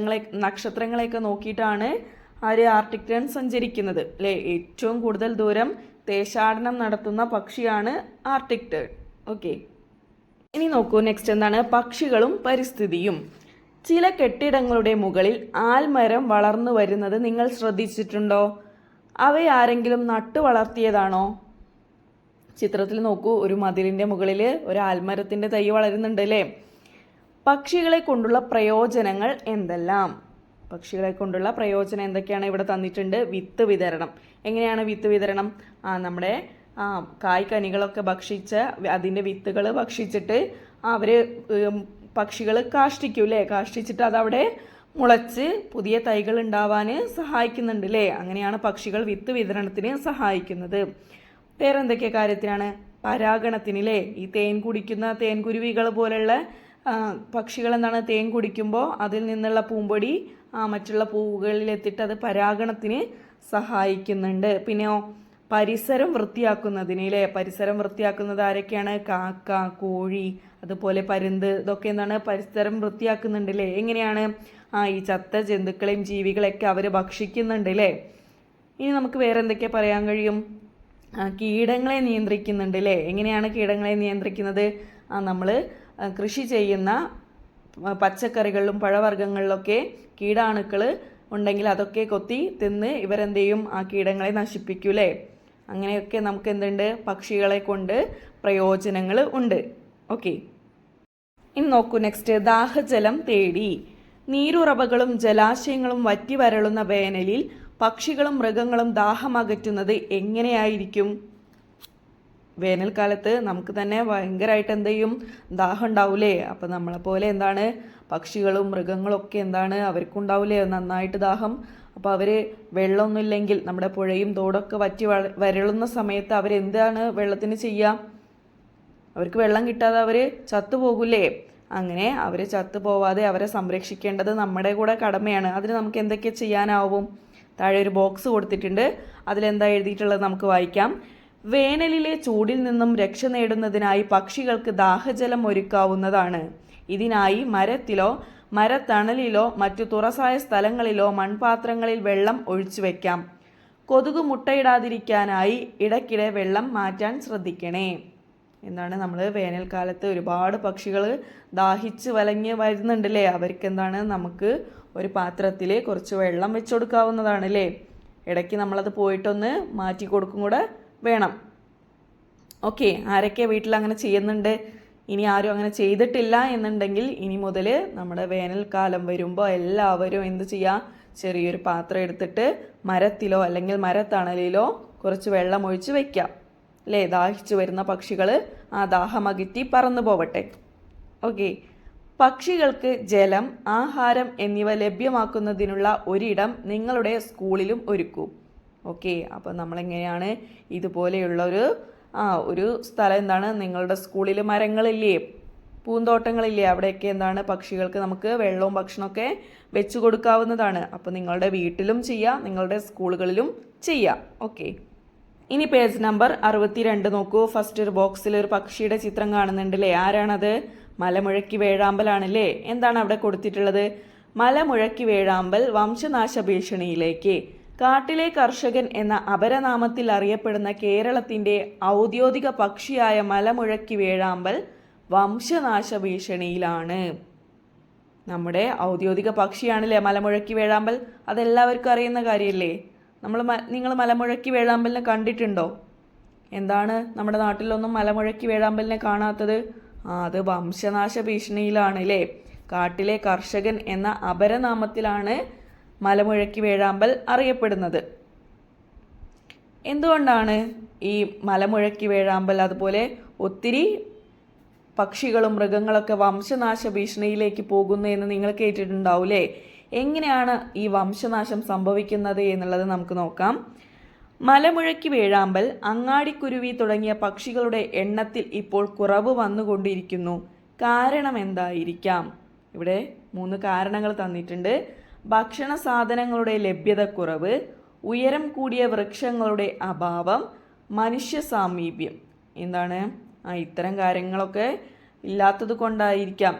നക്ഷത്രങ്ങളെയൊക്കെ നോക്കിയിട്ടാണ് ആർട്ടിക് ടേൺ സഞ്ചരിക്കുന്നത് അല്ലേ. ഏറ്റവും കൂടുതൽ ദൂരം ദേശാടനം നടത്തുന്ന പക്ഷിയാണ് ആർട്ടിക് ടേൺ. ഓക്കെ, ഇനി നോക്കൂ, നെക്സ്റ്റ് എന്താണ്, പക്ഷികളും പരിസ്ഥിതിയും. ചില കെട്ടിടങ്ങളുടെ മുകളിൽ ആൽമരം വളർന്നു വരുന്നത് നിങ്ങൾ ശ്രദ്ധിച്ചിട്ടുണ്ടോ? അവയാരെങ്കിലും നട്ടു വളർത്തിയതാണോ? ചിത്രത്തിൽ നോക്കൂ, ഒരു മതിലിൻ്റെ മുകളിൽ ഒരു ആൽമരത്തിൻ്റെ തൈ വളരുന്നുണ്ട് അല്ലേ. പക്ഷികളെ കൊണ്ടുള്ള പ്രയോജനങ്ങൾ എന്തെല്ലാം? പക്ഷികളെ കൊണ്ടുള്ള പ്രയോജനം എന്തൊക്കെയാണ് ഇവിടെ തന്നിട്ടുണ്ട്. വിത്ത് വിതരണം. എങ്ങനെയാണ് വിത്ത് വിതരണം? നമ്മുടെ കായ്കനികളൊക്കെ ഭക്ഷിച്ച് അതിൻ്റെ വിത്തുകൾ ഭക്ഷിച്ചിട്ട് പക്ഷികൾ കാഷ്ടിക്കും അല്ലേ. കാഷ്ടിച്ചിട്ട് അതവിടെ മുളച്ച് പുതിയ തൈകൾ ഉണ്ടാവാൻ സഹായിക്കുന്നുണ്ട് അല്ലേ. അങ്ങനെയാണ് പക്ഷികൾ വിത്ത് വിതരണത്തിന് സഹായിക്കുന്നത്. വേറെ എന്തൊക്കെ കാര്യത്തിനാണ്? പരാഗണത്തിന് അല്ലേ. ഈ തേൻ കുടിക്കുന്ന തേൻകുരുവികൾ പോലുള്ള പക്ഷികൾ എന്താണ്, തേൻ കുടിക്കുമ്പോൾ അതിൽ നിന്നുള്ള പൂമ്പൊടി മറ്റുള്ള പൂവുകളിലെത്തിയിട്ട് അത് പരാഗണത്തിന് സഹായിക്കുന്നുണ്ട്. പിന്നെയോ പരിസരം വൃത്തിയാക്കുന്നതിന് അല്ലേ. പരിസരം വൃത്തിയാക്കുന്നത് ആരൊക്കെയാണ്? കാക്ക, കോഴി, അതുപോലെ പരുന്ത്, ഇതൊക്കെ എന്താണ്, പരിസരം വൃത്തിയാക്കുന്നുണ്ട് അല്ലേ. എങ്ങനെയാണ്? ഈ ചത്ത ജന്തുക്കളെയും ജീവികളെയൊക്കെ അവർ ഭക്ഷിക്കുന്നുണ്ട് അല്ലേ. ഇനി നമുക്ക് വേറെ എന്തൊക്കെ പറയാൻ കഴിയും? കീടങ്ങളെ നിയന്ത്രിക്കുന്നുണ്ട് അല്ലേ. എങ്ങനെയാണ് കീടങ്ങളെ നിയന്ത്രിക്കുന്നത്? നമ്മൾ കൃഷി ചെയ്യുന്ന പച്ചക്കറികളിലും പഴവർഗ്ഗങ്ങളിലൊക്കെ കീടാണുക്കൾ ഉണ്ടെങ്കിൽ അതൊക്കെ കൊത്തി തിന്ന് ഇവരെന്ത് ചെയ്യും? ആ കീടങ്ങളെ നശിപ്പിക്കൂലേ. അങ്ങനെയൊക്കെ നമുക്ക് എന്തുണ്ട്? പക്ഷികളെ കൊണ്ട് പ്രയോജനങ്ങൾ ഉണ്ട്. ഓക്കെ, ഇനി നോക്കൂ നെക്സ്റ്റ്. ദാഹജലം തേടി. നീരുറവകളും ജലാശയങ്ങളും വറ്റി വരളുന്ന വേനലിൽ പക്ഷികളും മൃഗങ്ങളും ദാഹമകറ്റുന്നത് എങ്ങനെയായിരിക്കും? വേനൽക്കാലത്ത് നമുക്ക് തന്നെ ഭയങ്കരമായിട്ട് എന്ത് ചെയ്യും? ദാഹം ഉണ്ടാവൂലേ. അപ്പം നമ്മളെപ്പോലെ എന്താണ് പക്ഷികളും മൃഗങ്ങളും ഒക്കെ എന്താണ് അവർക്കുണ്ടാവൂലേ നന്നായിട്ട് ദാഹം. അപ്പോൾ അവർ വെള്ളമൊന്നുമില്ലെങ്കിൽ നമ്മുടെ പുഴയും തോടൊക്കെ വറ്റി വരളുന്ന സമയത്ത് അവരെന്താണ് വെള്ളത്തിന് ചെയ്യുക? അവർക്ക് വെള്ളം കിട്ടാതെ അവർ ചത്തുപോകൂലേ. അങ്ങനെ അവർ ചത്തുപോവാതെ അവരെ സംരക്ഷിക്കേണ്ടത് നമ്മുടെ കൂടെ കടമയാണ്. അതിന് നമുക്ക് എന്തൊക്കെ ചെയ്യാനാവും? താഴെ ഒരു ബോക്സ് കൊടുത്തിട്ടുണ്ട്. അതിലെന്താ എഴുതിയിട്ടുള്ളത് നമുക്ക് വായിക്കാം. വേനലിലെ ചൂടിൽ നിന്നും രക്ഷ നേടുന്നതിനായി പക്ഷികൾക്ക് ദാഹജലം ഒരുക്കാവുന്നതാണ്. ഇതിനായി മരത്തിലോ മരത്തണലിലോ മറ്റു തുറസായ സ്ഥലങ്ങളിലോ മൺപാത്രങ്ങളിൽ വെള്ളം ഒഴിച്ചു വയ്ക്കാം. കൊതുക് മുട്ടയിടാതിരിക്കാനായി ഇടയ്ക്കിടെ വെള്ളം മാറ്റാൻ ശ്രദ്ധിക്കണേ. എന്താണ്, നമ്മൾ വേനൽക്കാലത്ത് ഒരുപാട് പക്ഷികൾ ദാഹിച്ച് വലഞ്ഞ് വരുന്നുണ്ടല്ലേ. അവർക്ക് എന്താണ്, നമുക്ക് ഒരു പാത്രത്തിൽ കുറച്ച് വെള്ളം വെച്ച് കൊടുക്കാവുന്നതാണ് അല്ലേ. ഇടയ്ക്ക് നമ്മളത് പോയിട്ടൊന്ന് മാറ്റി കൊടുക്കും കൂടെ വേണം. ഓക്കെ, ആരൊക്കെ വീട്ടിൽ അങ്ങനെ ചെയ്യുന്നുണ്ട്? ഇനി ആരും അങ്ങനെ ചെയ്തിട്ടില്ല എന്നുണ്ടെങ്കിൽ ഇനി മുതൽ നമ്മുടെ വേനൽക്കാലം വരുമ്പോൾ എല്ലാവരും എന്ത് ചെയ്യുക? ചെറിയൊരു പാത്രം എടുത്തിട്ട് മരത്തിലോ അല്ലെങ്കിൽ മരത്തണലിലോ കുറച്ച് വെള്ളം ഒഴിച്ച് വയ്ക്കാം അല്ലേ. ദാഹിച്ചു വരുന്ന പക്ഷികൾ ആ ദാഹമകറ്റി പറന്നു പോവട്ടെ. ഓക്കെ, പക്ഷികൾക്ക് ജലം, ആഹാരം എന്നിവ ലഭ്യമാക്കുന്നതിനുള്ള ഒരിടം നിങ്ങളുടെ സ്കൂളിലും ഒരുക്കൂ. ഓക്കെ, അപ്പോൾ നമ്മളെങ്ങനെയാണ് ഇതുപോലെയുള്ള ഒരു സ്ഥലം എന്താണ്, നിങ്ങളുടെ സ്കൂളിൽ മരങ്ങളില്ലേ, പൂന്തോട്ടങ്ങളില്ലേ, അവിടെയൊക്കെ എന്താണ് പക്ഷികൾക്ക് നമുക്ക് വെള്ളവും ഭക്ഷണമൊക്കെ വെച്ചു കൊടുക്കാവുന്നതാണ്. അപ്പോൾ നിങ്ങളുടെ വീട്ടിലും ചെയ്യാം, നിങ്ങളുടെ സ്കൂളുകളിലും ചെയ്യാം. ഓക്കെ, ഇനി പേജ് നമ്പർ 62 നോക്കൂ. ഫസ്റ്റ് ഒരു ബോക്സിൽ ഒരു പക്ഷിയുടെ ചിത്രം കാണുന്നുണ്ടല്ലേ. ആരാണത്? മലമുഴക്കി വേഴാമ്പലാണല്ലേ. എന്താണ് അവിടെ കൊടുത്തിട്ടുള്ളത്? മലമുഴക്കി വേഴാമ്പൽ വംശനാശ ഭീഷണിയിലേക്ക്. കാട്ടിലെ കർഷകൻ എന്ന അപരനാമത്തിൽ അറിയപ്പെടുന്ന കേരളത്തിൻ്റെ ഔദ്യോഗിക പക്ഷിയായ മലമുഴക്കി വേഴാമ്പൽ വംശനാശ ഭീഷണിയിലാണ്. നമ്മുടെ ഔദ്യോഗിക പക്ഷിയാണല്ലേ മലമുഴക്കി വേഴാമ്പൽ. അതെല്ലാവർക്കും അറിയുന്ന കാര്യമല്ലേ. നിങ്ങൾ മലമുഴക്കി വേഴാമ്പലിനെ കണ്ടിട്ടുണ്ടോ? എന്താണ് നമ്മുടെ നാട്ടിലൊന്നും മലമുഴക്കി വേഴാമ്പലിനെ കാണാത്തത്? അത് വംശനാശ ഭീഷണിയിലാണ് അല്ലേ. കാട്ടിലെ കർഷകൻ എന്ന അപരനാമത്തിലാണ് മലമുഴക്കി വേഴാമ്പൽ അറിയപ്പെടുന്നത്. എന്തുകൊണ്ടാണ് ഈ മലമുഴക്കി വേഴാമ്പൽ അതുപോലെ ഒത്തിരി പക്ഷികളും മൃഗങ്ങളൊക്കെ വംശനാശ ഭീഷണിയിലേക്ക് പോകുന്നു എന്ന് നിങ്ങൾ കേട്ടിട്ടുണ്ടാവൂലേ. എങ്ങനെയാണ് ഈ വംശനാശം സംഭവിക്കുന്നത് എന്നുള്ളത് നമുക്ക് നോക്കാം. മലമുഴക്കി വേഴാമ്പൽ, അങ്ങാടിക്കുരുവി തുടങ്ങിയ പക്ഷികളുടെ എണ്ണത്തിൽ ഇപ്പോൾ കുറവ് വന്നുകൊണ്ടിരിക്കുന്നു. കാരണം എന്തായിരിക്കാം? ഇവിടെ 3 കാരണങ്ങൾ തന്നിട്ടുണ്ട്. ഭക്ഷണ സാധനങ്ങളുടെ ലഭ്യതക്കുറവ്, ഉയരം കൂടിയ വൃക്ഷങ്ങളുടെ അഭാവം, മനുഷ്യ സാമീപ്യം. എന്താണ്? ഇത്തരം കാര്യങ്ങളൊക്കെ ഇല്ലാത്തത് കൊണ്ടായിരിക്കാം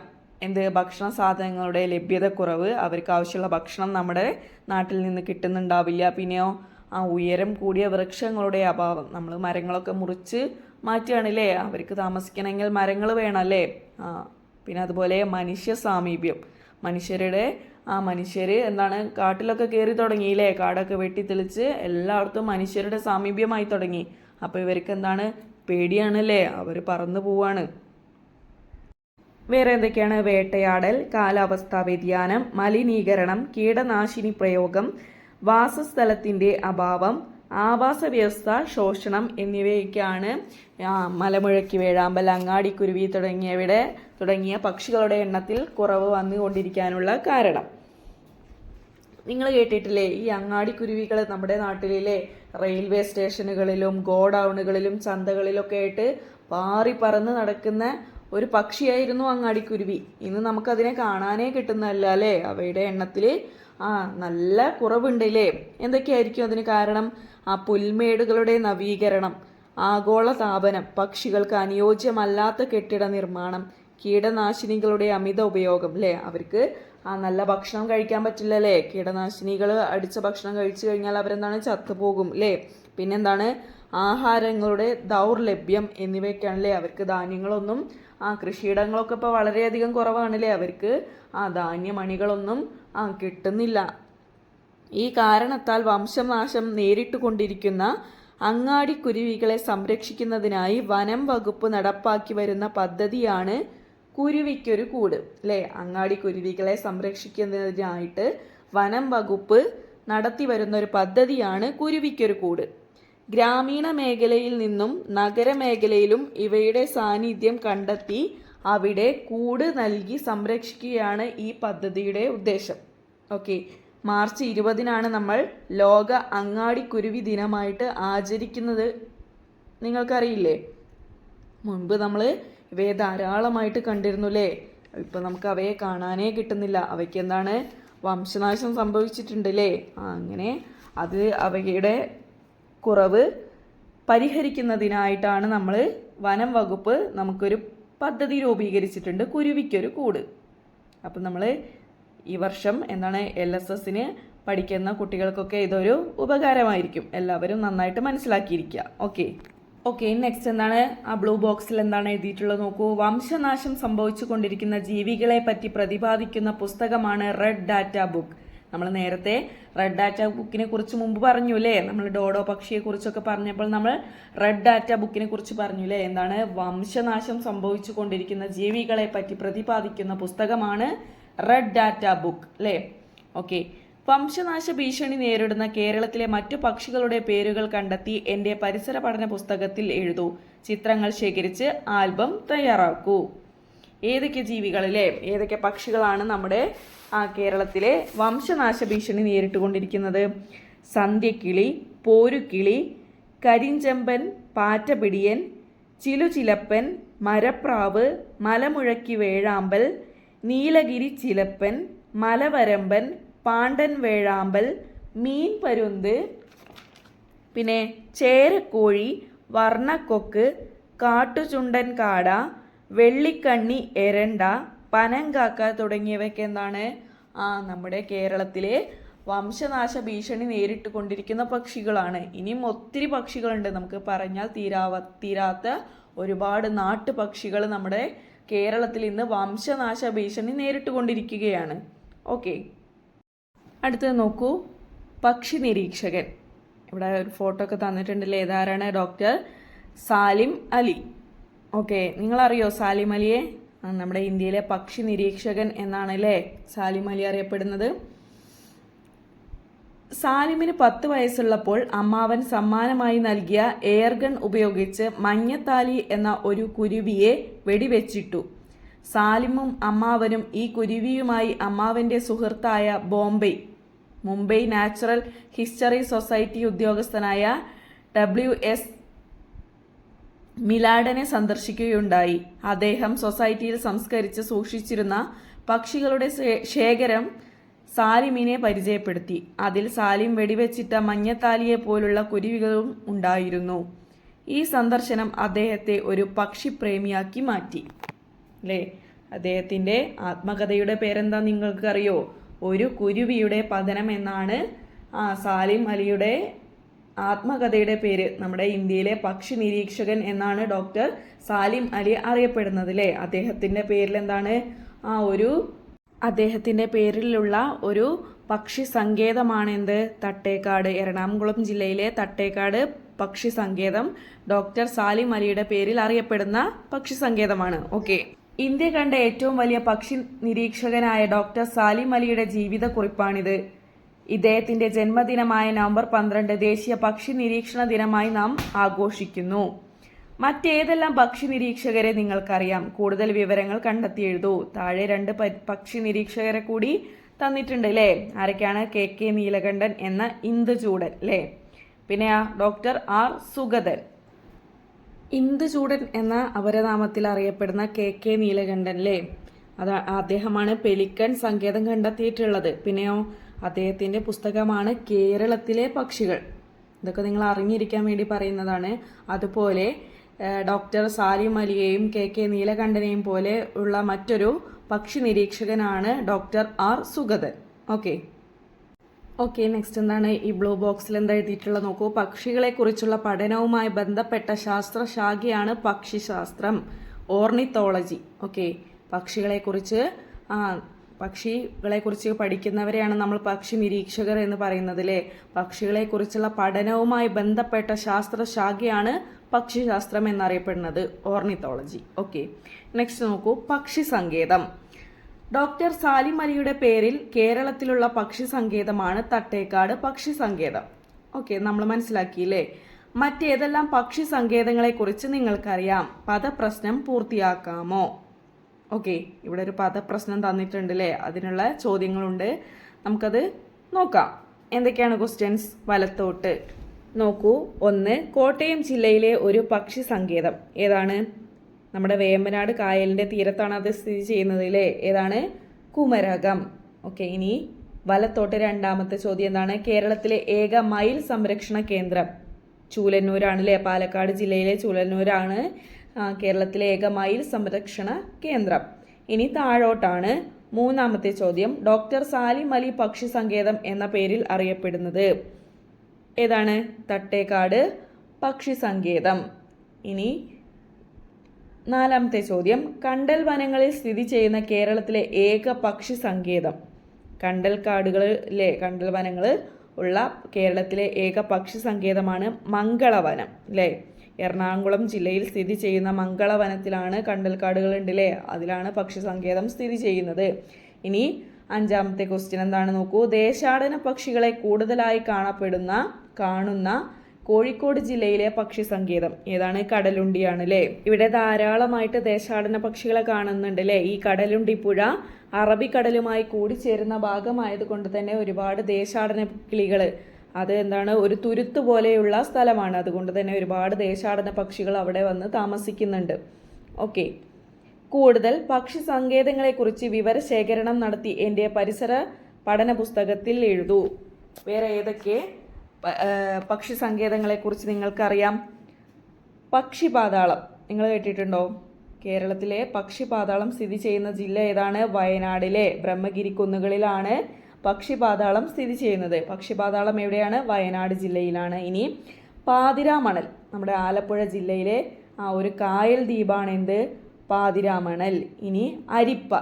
ഭക്ഷണ സാധനങ്ങളുടെ ലഭ്യതക്കുറവ്. അവർക്ക് ആവശ്യമുള്ള ഭക്ഷണം നമ്മുടെ നാട്ടിൽ നിന്ന് കിട്ടുന്നുണ്ടാവില്ല. പിന്നെയോ ഉയരം കൂടിയ വൃക്ഷങ്ങളുടെ അഭാവം. നമ്മൾ മരങ്ങളൊക്കെ മുറിച്ച് മാറ്റുകയാണല്ലേ. അവർക്ക് താമസിക്കണമെങ്കിൽ മരങ്ങൾ വേണമല്ലേ. പിന്നെ അതുപോലെ മനുഷ്യ സാമീപ്യം. മനുഷ്യർ എന്താണ് കാട്ടിലൊക്കെ കയറി തുടങ്ങിയില്ലേ. കാടൊക്കെ വെട്ടിത്തെളിച്ച് എല്ലായിടത്തും മനുഷ്യരുടെ സാമീപ്യമായി തുടങ്ങി. അപ്പോൾ ഇവർക്ക് എന്താണ് പേടിയാണല്ലേ, അവർ പറന്നു പോവാണ്. വേറെ എന്തൊക്കെയാണ്? വേട്ടയാടൽ, കാലാവസ്ഥാ വ്യതിയാനം, മലിനീകരണം, കീടനാശിനി പ്രയോഗം, വാസസ്ഥലത്തിൻ്റെ അഭാവം, ആവാസ വ്യവസ്ഥ ശോഷണം എന്നിവയൊക്കെയാണ് മലമുഴക്കി വേഴാമ്പൽ, അങ്ങാടിക്കുരുവി തുടങ്ങിയ പക്ഷികളുടെ എണ്ണത്തിൽ കുറവ് വന്നുകൊണ്ടിരിക്കാനുള്ള കാരണം. നിങ്ങൾ കേട്ടിട്ടില്ലേ ഈ അങ്ങാടിക്കുരുവികൾ നമ്മുടെ നാട്ടിലെ റെയിൽവേ സ്റ്റേഷനുകളിലും ഗോഡൗണുകളിലും ചന്തകളിലൊക്കെ ആയിട്ട് പാറി പറന്ന് നടക്കുന്ന ഒരു പക്ഷിയായിരുന്നു അങ്ങാടിക്കുരുവി. ഇന്ന് നമുക്കതിനെ കാണാനേ കിട്ടുന്നതല്ല അല്ലേ. അവയുടെ എണ്ണത്തിൽ നല്ല കുറവുണ്ടല്ലേ. എന്തൊക്കെയായിരിക്കും അതിന് കാരണം? പുൽമേടുകളുടെ നവീകരണം, ആഗോള താപനം, പക്ഷികൾക്ക് അനുയോജ്യമല്ലാത്ത കെട്ടിട നിർമ്മാണം, കീടനാശിനികളുടെ അമിത ഉപയോഗം അല്ലേ. അവർക്ക് നല്ല ഭക്ഷണം കഴിക്കാൻ പറ്റില്ലല്ലേ, കീടനാശിനികൾ അടിച്ച ഭക്ഷണം കഴിച്ചു കഴിഞ്ഞാൽ അവരെന്താണ് ചത്തുപോകും അല്ലേ. പിന്നെന്താണ് ആഹാരങ്ങളുടെ ദൗർലഭ്യം എന്നിവയൊക്കെയാണല്ലേ. അവർക്ക് ധാന്യങ്ങളൊന്നും കൃഷിയിടങ്ങളൊക്കെ ഇപ്പോൾ വളരെയധികം കുറവാണല്ലേ, അവർക്ക് ധാന്യമണികളൊന്നും കിട്ടുന്നില്ല. ഈ കാരണത്താൽ വംശനാശം നേരിട്ട് കൊണ്ടിരിക്കുന്ന അങ്ങാടിക്കുരുവികളെ സംരക്ഷിക്കുന്നതിനായി വനം വകുപ്പ് നടപ്പാക്കി വരുന്ന പദ്ധതിയാണ് കുരുവിക്കൊരു കൂട് അല്ലേ. അങ്ങാടിക്കുരുവികളെ സംരക്ഷിക്കുന്നതിനായിട്ട് വനം വകുപ്പ് നടത്തി വരുന്ന ഒരു പദ്ധതിയാണ് കുരുവിക്കൊരു കൂട്. ഗ്രാമീണ മേഖലയിൽ നിന്നും നഗരമേഖലയിലും ഇവയുടെ സാന്നിധ്യം കണ്ടെത്തി അവിടെ കൂട് നൽകി സംരക്ഷിക്കുകയാണ് ഈ പദ്ധതിയുടെ ഉദ്ദേശം. ഓക്കെ, മാർച്ച് 20-നാണ് നമ്മൾ ലോക അങ്ങാടിക്കുരുവി ദിനമായിട്ട് ആചരിക്കുന്നത്. നിങ്ങൾക്കറിയില്ലേ? മുൻപ് നമ്മൾ ഇവയെ ധാരാളമായിട്ട് കണ്ടിരുന്നു അല്ലേ. ഇപ്പം നമുക്ക് അവയെ കാണാനേ കിട്ടുന്നില്ല. അവയ്ക്ക് എന്താണ് വംശനാശം സംഭവിച്ചിട്ടുണ്ട് അല്ലേ. അങ്ങനെ അത് അവയുടെ കുറവ് പരിഹരിക്കുന്നതിനായിട്ടാണ് നമ്മൾ വനം വകുപ്പ് നമുക്കൊരു പദ്ധതി രൂപീകരിച്ചിട്ടുണ്ട്, കുരുവിക്കൊരു കൂട്. അപ്പം നമ്മൾ ഈ വർഷം എന്താണ് LSSന് പഠിക്കുന്ന കുട്ടികൾക്കൊക്കെ ഇതൊരു ഉപകാരമായിരിക്കും. എല്ലാവരും നന്നായിട്ട് മനസ്സിലാക്കിയിരിക്കുക. ഓക്കെ, നെക്സ്റ്റ് എന്താണ് ബ്ലൂ ബോക്സിൽ എന്താണ് എഴുതിയിട്ടുള്ളത് നോക്കൂ. വംശനാശം സംഭവിച്ചു കൊണ്ടിരിക്കുന്ന ജീവികളെ പറ്റി പ്രതിപാദിക്കുന്ന പുസ്തകമാണ് റെഡ് ഡാറ്റ ബുക്ക്. നമ്മൾ നേരത്തെ റെഡ് ഡാറ്റ ബുക്കിനെ കുറിച്ച് മുമ്പ് പറഞ്ഞു അല്ലേ. നമ്മൾ ഡോഡോ പക്ഷിയെ കുറിച്ചൊക്കെ പറഞ്ഞപ്പോൾ നമ്മൾ റെഡ് ഡാറ്റ ബുക്കിനെ കുറിച്ച് പറഞ്ഞു അല്ലേ. എന്താണ് വംശനാശം സംഭവിച്ചു കൊണ്ടിരിക്കുന്ന ജീവികളെ പറ്റി പ്രതിപാദിക്കുന്ന പുസ്തകമാണ് റെഡ് ഡാറ്റ ബുക്ക് അല്ലേ. ഓക്കെ, വംശനാശ ഭീഷണി നേരിടുന്ന കേരളത്തിലെ മറ്റു പക്ഷികളുടെ പേരുകൾ കണ്ടെത്തി എൻ്റെ പരിസര പഠന പുസ്തകത്തിൽ എഴുതൂ. ചിത്രങ്ങൾ ശേഖരിച്ച് ആൽബം തയ്യാറാക്കൂ. ഏതൊക്കെ ജീവികളിലെ ഏതൊക്കെ പക്ഷികളാണ് നമ്മുടെ കേരളത്തിലെ വംശനാശ ഭീഷണി നേരിട്ടുകൊണ്ടിരിക്കുന്നത്? സന്ധ്യക്കിളി, പോരുക്കിളി, കരിഞ്ചമ്പൻ, പാറ്റപിടിയൻ, ചിലുചിലപ്പൻ, മരപ്രാവ്, മലമുഴക്കി വേഴാമ്പൽ, നീലഗിരി ചിലപ്പൻ, മലവരമ്പൻ, പാണ്ടൻ വേഴാമ്പൽ, മീൻ പരുന്ത്, പിന്നെ ചേരക്കോഴി, വർണ്ണക്കൊക്ക്, കാട്ടുചുണ്ടൻ കാട, വെള്ളിക്കണ്ണി എരണ്ട, പനങ്കാക്ക തുടങ്ങിയവയ്ക്ക് എന്താണ് നമ്മുടെ കേരളത്തിലെ വംശനാശ ഭീഷണി നേരിട്ട് കൊണ്ടിരിക്കുന്ന പക്ഷികളാണ്. ഇനിയും ഒത്തിരി പക്ഷികളുണ്ട്, നമുക്ക് പറഞ്ഞാൽ തീരാത്ത ഒരുപാട് നാട്ടുപക്ഷികൾ നമ്മുടെ കേരളത്തിൽ ഇന്ന് വംശനാശ ഭീഷണി നേരിട്ട് കൊണ്ടിരിക്കുകയാണ്. ഓക്കെ, അടുത്തത് നോക്കൂ, പക്ഷി നിരീക്ഷകൻ. ഇവിടെ ഒരു ഫോട്ടോ ഒക്കെ തന്നിട്ടുണ്ടല്ലേ. ഇതാരാണ്? ഡോക്ടർ സാലിം അലി. ഓക്കെ, നിങ്ങളറിയോ സാലിം അലിയെ? നമ്മുടെ ഇന്ത്യയിലെ പക്ഷി നിരീക്ഷകൻ എന്നാണ് അല്ലേ സാലിം അലി അറിയപ്പെടുന്നത്. സാലിമിന് 10 വയസ്സുള്ളപ്പോൾ അമ്മാവൻ സമ്മാനമായി നൽകിയ എയർഗൺ ഉപയോഗിച്ച് മഞ്ഞത്താലി എന്ന ഒരു കുരുവിയെ വെടിവെച്ചിട്ടു. സാലിമും അമ്മാവനും ഈ കുരുവിയുമായി അമ്മാവന്റെ സുഹൃത്തായ മുംബൈ നാച്ചുറൽ ഹിസ്റ്ററി സൊസൈറ്റി ഉദ്യോഗസ്ഥനായ WS മിലാഡനെ സന്ദർശിക്കുകയുണ്ടായി. അദ്ദേഹം സൊസൈറ്റിയിൽ സംസ്കരിച്ച് സൂക്ഷിച്ചിരുന്ന പക്ഷികളുടെ ശേഖരം സാലിമിനെ പരിചയപ്പെടുത്തി. അതിൽ സാലിം വെടിവെച്ചിട്ട മഞ്ഞത്താലിയെ പോലുള്ള കുരുവികളും ഉണ്ടായിരുന്നു. ഈ സന്ദർശനം അദ്ദേഹത്തെ ഒരു പക്ഷിപ്രേമിയാക്കി മാറ്റി അല്ലേ. അദ്ദേഹത്തിൻ്റെ ആത്മകഥയുടെ പേരെന്താ നിങ്ങൾക്കറിയോ? ഒരു കുരുവിയുടെ പതനം എന്നാണ് സാലിം അലിയുടെ ആത്മകഥയുടെ പേര്. നമ്മുടെ ഇന്ത്യയിലെ പക്ഷി നിരീക്ഷകൻ എന്നാണ് ഡോക്ടർ സാലിം അലി അറിയപ്പെടുന്നത് അല്ലേ. അദ്ദേഹത്തിൻ്റെ പേരിൽ എന്താണ് അദ്ദേഹത്തിൻ്റെ പേരിലുള്ള ഒരു പക്ഷി സങ്കേതമാണ് എന്ത്? തട്ടേക്കാട്. എറണാകുളം ജില്ലയിലെ തട്ടേക്കാട് പക്ഷി സങ്കേതം ഡോക്ടർ സാലിം അലിയുടെ പേരിൽ അറിയപ്പെടുന്ന പക്ഷി സങ്കേതമാണ്. ഓക്കെ, ഇന്ത്യ കണ്ട ഏറ്റവും വലിയ പക്ഷി നിരീക്ഷകനായ ഡോക്ടർ സാലിം അലിയുടെ ജീവിതക്കുറിപ്പാണിത്. ഇദ്ദേഹത്തിന്റെ ജന്മദിനമായ നവംബർ 12 ദേശീയ പക്ഷി നിരീക്ഷണ ദിനമായി നാം ആഘോഷിക്കുന്നു. മറ്റേതെല്ലാം പക്ഷി നിരീക്ഷകരെ നിങ്ങൾക്കറിയാം? കൂടുതൽ വിവരങ്ങൾ കണ്ടെത്തി എഴുതൂ. താഴെ 2 പക്ഷി നിരീക്ഷകരെ കൂടി തന്നിട്ടുണ്ട് അല്ലേ. ആരൊക്കെയാണ്? KK നീലകണ്ഠൻ എന്ന ഇന്ദുചൂടൻ അല്ലേ. പിന്നെ ഡോക്ടർ R സുഗതൻ. ഇന്ദുചൂടൻ എന്ന അപരനാമത്തിൽ അറിയപ്പെടുന്ന KK നീലകണ്ഠൻ അല്ലേ. അദ്ദേഹമാണ് പെലിക്കൺ സങ്കേതം കണ്ടെത്തിയിട്ടുള്ളത്. പിന്നെയോ അദ്ദേഹത്തിൻ്റെ പുസ്തകമാണ് കേരളത്തിലെ പക്ഷികൾ. ഇതൊക്കെ നിങ്ങൾ അറിഞ്ഞിരിക്കാൻ വേണ്ടി പറയുന്നതാണ്. അതുപോലെ ഡോക്ടർ സാലിം അലിയെയും KK നീലകണ്ഠനെയും പോലെ ഉള്ള മറ്റൊരു പക്ഷി നിരീക്ഷകനാണ് doctor R Sugathan. Okay, next എന്താണ് ഈ ബ്ലൂ ബോക്സിൽ എന്താ എഴുതിയിട്ടുള്ളത് നോക്കൂ. പക്ഷികളെ കുറിച്ചുള്ള പഠനവുമായി ബന്ധപ്പെട്ട ശാസ്ത്രശാഖയാണ് പക്ഷിശാസ്ത്രം, ഓർണിത്തോളജി. പക്ഷികളെക്കുറിച്ച് പഠിക്കുന്നവരെയാണ് നമ്മൾ പക്ഷി നിരീക്ഷകർ എന്ന് പറയുന്നത് അല്ലേ. പക്ഷികളെക്കുറിച്ചുള്ള പഠനവുമായി ബന്ധപ്പെട്ട ശാസ്ത്രശാഖയാണ് പക്ഷിശാസ്ത്രം എന്നറിയപ്പെടുന്നത്, ഓർണിത്തോളജി. നെക്സ്റ്റ് നോക്കൂ, പക്ഷി സങ്കേതം. ഡോക്ടർ സാലിം അലിയുടെ പേരിൽ കേരളത്തിലുള്ള പക്ഷി സങ്കേതമാണ് തട്ടേക്കാട് പക്ഷി സങ്കേതം. നമ്മൾ മനസ്സിലാക്കിയില്ലേ. മറ്റേതെല്ലാം പക്ഷി സങ്കേതങ്ങളെക്കുറിച്ച് നിങ്ങൾക്കറിയാം? പദപ്രശ്നം പൂർത്തിയാക്കാമോ? ഇവിടെ ഒരു പദപ്രശ്നം തന്നിട്ടുണ്ട് അല്ലേ, അതിനുള്ള ചോദ്യങ്ങളുണ്ട്. നമുക്കത് നോക്കാം. എന്തൊക്കെയാണ് ക്വസ്റ്റ്യൻസ്? വലത്തോട്ട് നോക്കൂ. 1, കോട്ടയം ജില്ലയിലെ ഒരു പക്ഷി സങ്കേതം ഏതാണ്? നമ്മുടെ വേമ്പനാട് കായലിൻ്റെ തീരത്താണ് അത് സ്ഥിതി ചെയ്യുന്നത് അല്ലേ. ഏതാണ്? കുമരകം. ഇനി വലത്തോട്ട് രണ്ടാമത്തെ ചോദ്യം എന്താണ്? കേരളത്തിലെ ഏക മയിൽ സംരക്ഷണ കേന്ദ്രം ചൂലന്നൂരാണ് അല്ലേ. പാലക്കാട് ജില്ലയിലെ ചൂലന്നൂരാണ് കേരളത്തിലെ ഏക മയിൽ സംരക്ഷണ കേന്ദ്രം. ഇനി താഴോട്ടാണ് മൂന്നാമത്തെ ചോദ്യം. ഡോക്ടർ സാലിം അലി പക്ഷി സങ്കേതം എന്ന പേരിൽ അറിയപ്പെടുന്നത് ഏതാണ്? തട്ടേക്കാട് പക്ഷി സങ്കേതം. ഇനി നാലാമത്തെ ചോദ്യം. കണ്ടൽ വനങ്ങളിൽ സ്ഥിതി ചെയ്യുന്ന കേരളത്തിലെ ഏക പക്ഷി സങ്കേതം. കണ്ടൽ വനങ്ങൾ ഉള്ള കേരളത്തിലെ ഏക പക്ഷി സങ്കേതമാണ് മംഗളവനം അല്ലേ. എറണാകുളം ജില്ലയിൽ സ്ഥിതി ചെയ്യുന്ന മംഗളവനത്തിലാണ് കണ്ടൽക്കാടുകൾ ഉണ്ട് അല്ലേ, അതിലാണ് പക്ഷി സങ്കേതം സ്ഥിതി ചെയ്യുന്നത്. ഇനി അഞ്ചാമത്തെ ക്വസ്റ്റ്യൻ എന്താണ് നോക്കൂ. ദേശാടന പക്ഷികളെ കൂടുതലായി കാണുന്ന കോഴിക്കോട് ജില്ലയിലെ പക്ഷി സങ്കേതം ഏതാണ്? കടലുണ്ടിയാണ് അല്ലേ. ഇവിടെ ധാരാളമായിട്ട് ദേശാടന പക്ഷികളെ കാണുന്നുണ്ട് അല്ലേ. ഈ കടലുണ്ടി പുഴ അറബിക്കടലുമായി കൂടിച്ചേരുന്ന ഭാഗമായതുകൊണ്ട് തന്നെ ഒരുപാട് ദേശാടന കിളികൾ, അത് എന്താണ്, ഒരു തുരുത്ത് പോലെയുള്ള സ്ഥലമാണ്. അതുകൊണ്ട് തന്നെ ഒരുപാട് ദേശാടന പക്ഷികൾ അവിടെ വന്ന് താമസിക്കുന്നുണ്ട്. കൂടുതൽ പക്ഷി സങ്കേതങ്ങളെക്കുറിച്ച് വിവരശേഖരണം നടത്തി എൻ്റെ പരിസര പഠന പുസ്തകത്തിൽ എഴുതൂ. വേറെ ഏതൊക്കെ പക്ഷി സങ്കേതങ്ങളെക്കുറിച്ച് നിങ്ങൾക്കറിയാം? പക്ഷിപാതാളം നിങ്ങൾ കേട്ടിട്ടുണ്ടോ? കേരളത്തിലെ പക്ഷിപാതാളം സ്ഥിതി ചെയ്യുന്ന ജില്ല ഏതാണ്? വയനാടിലെ ബ്രഹ്മഗിരി കുന്നുകളിലാണ് പക്ഷിപാതാളം സ്ഥിതി ചെയ്യുന്നത്. പക്ഷിപാതാളം എവിടെയാണ്? വയനാട് ജില്ലയിലാണ്. ഇനി പാതിരാമണൽ നമ്മുടെ ആലപ്പുഴ ജില്ലയിലെ ഒരു കായൽ ദ്വീപാണ് എന്ത്? പാതിരാമണൽ. ഇനി അരിപ്പ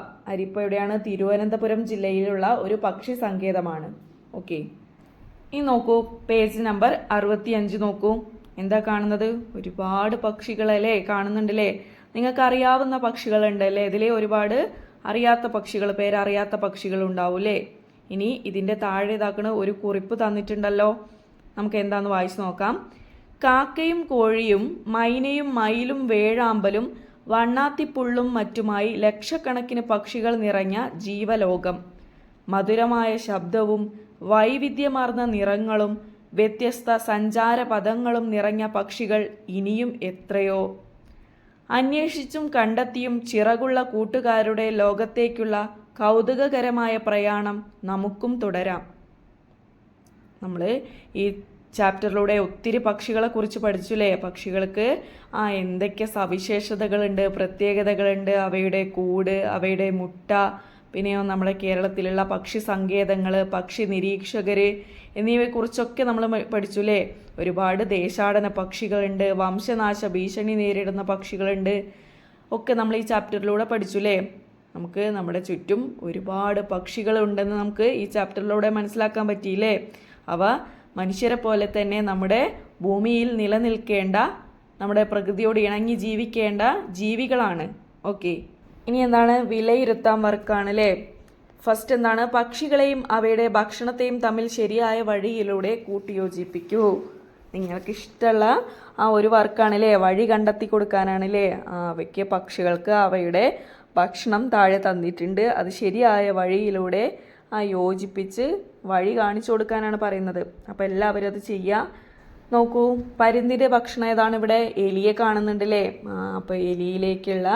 എവിടെയാണ്? തിരുവനന്തപുരം ജില്ലയിലുള്ള ഒരു പക്ഷി സങ്കേതമാണ്. ഇനി നോക്കൂ, പേജ് നമ്പർ 65 നോക്കൂ. എന്താ കാണുന്നത്? ഒരുപാട് പക്ഷികളല്ലേ കാണുന്നുണ്ടല്ലേ. നിങ്ങൾക്ക് അറിയാവുന്ന പക്ഷികളുണ്ട് അല്ലേ. ഇതിലെ ഒരുപാട് അറിയാത്ത പക്ഷികൾ, പേരറിയാത്ത പക്ഷികൾ ഉണ്ടാവൂല്ലേ. ഇനി ഇതിൻ്റെ താഴെ ഇതാക്കണ ഒരു കുറിപ്പ് തന്നിട്ടുണ്ടല്ലോ, നമുക്ക് എന്താന്ന് വായിച്ചു നോക്കാം. കാക്കയും കോഴിയും മൈനയും മയിലും വേഴാമ്പലും വണ്ണാത്തിപ്പുള്ളും മറ്റുമായി ലക്ഷക്കണക്കിന് പക്ഷികൾ നിറഞ്ഞ ജീവലോകം. മധുരമായ ശബ്ദവും വൈവിധ്യമാർന്ന നിറങ്ങളും വ്യത്യസ്ത സഞ്ചാരപഥങ്ങളും നിറഞ്ഞ പക്ഷികൾ ഇനിയും എത്രയോ. അന്വേഷിച്ചും കണ്ടെത്തിയും ചിറകുള്ള കൂട്ടുകാരുടെ ലോകത്തേക്കുള്ള കൗതുകകരമായ പ്രയാണം നമുക്കും തുടരാം. നമ്മൾ ഈ ചാപ്റ്ററിലൂടെ ഒത്തിരി പക്ഷികളെ കുറിച്ച് പഠിച്ചില്ലേ. പക്ഷികൾക്ക് എന്തൊക്കെ സവിശേഷതകളുണ്ട്, പ്രത്യേകതകളുണ്ട്, അവയുടെ കൂട്, അവയുടെ മുട്ട, പിന്നെയോ നമ്മുടെ കേരളത്തിലുള്ള പക്ഷി സങ്കേതങ്ങൾ, പക്ഷി നിരീക്ഷകർ എന്നിവയെക്കുറിച്ചൊക്കെ നമ്മൾ പഠിച്ചുല്ലേ. ഒരുപാട് ദേശാടന പക്ഷികളുണ്ട്, വംശനാശ ഭീഷണി നേരിടുന്ന പക്ഷികളുണ്ട്, ഒക്കെ നമ്മൾ ഈ ചാപ്റ്ററിലൂടെ പഠിച്ചുല്ലേ. നമുക്ക് നമ്മുടെ ചുറ്റും ഒരുപാട് പക്ഷികളുണ്ടെന്ന് നമുക്ക് ഈ ചാപ്റ്ററിലൂടെ മനസ്സിലാക്കാൻ പറ്റിയില്ലേ. അവ മനുഷ്യരെ പോലെ തന്നെ നമ്മുടെ ഭൂമിയിൽ നിലനിൽക്കേണ്ട, നമ്മുടെ പ്രകൃതിയോട് ഇണങ്ങി ജീവിക്കേണ്ട ജീവികളാണ്. ഇനി എന്താണ്? വിലയിരുത്താൻ വർക്കാണ് അല്ലേ. ഫസ്റ്റ് എന്താണ്? പക്ഷികളെയും അവയുടെ ഭക്ഷണത്തെയും തമ്മിൽ ശരിയായ വഴിയിലൂടെ കൂട്ടിയോജിപ്പിക്കൂ. നിങ്ങൾക്ക് ഇഷ്ടമുള്ള ഒരു വർക്കാണല്ലേ, വഴി കണ്ടെത്തി കൊടുക്കാനാണല്ലേ. അവയ്ക്ക് പക്ഷികൾക്ക് അവയുടെ ഭക്ഷണം താഴെ തന്നിട്ടുണ്ട്, അത് ശരിയായ വഴിയിലൂടെ യോജിപ്പിച്ച് വഴി കാണിച്ചു കൊടുക്കാനാണ് പറയുന്നത്. അപ്പോൾ എല്ലാവരും അത് ചെയ്യുക. നോക്കൂ, പരുന്തിൻ്റെ ഭക്ഷണം ഏതാണ്? ഇവിടെ എലിയെ കാണുന്നുണ്ടല്ലേ. അപ്പോൾ എലിയിലേക്കുള്ള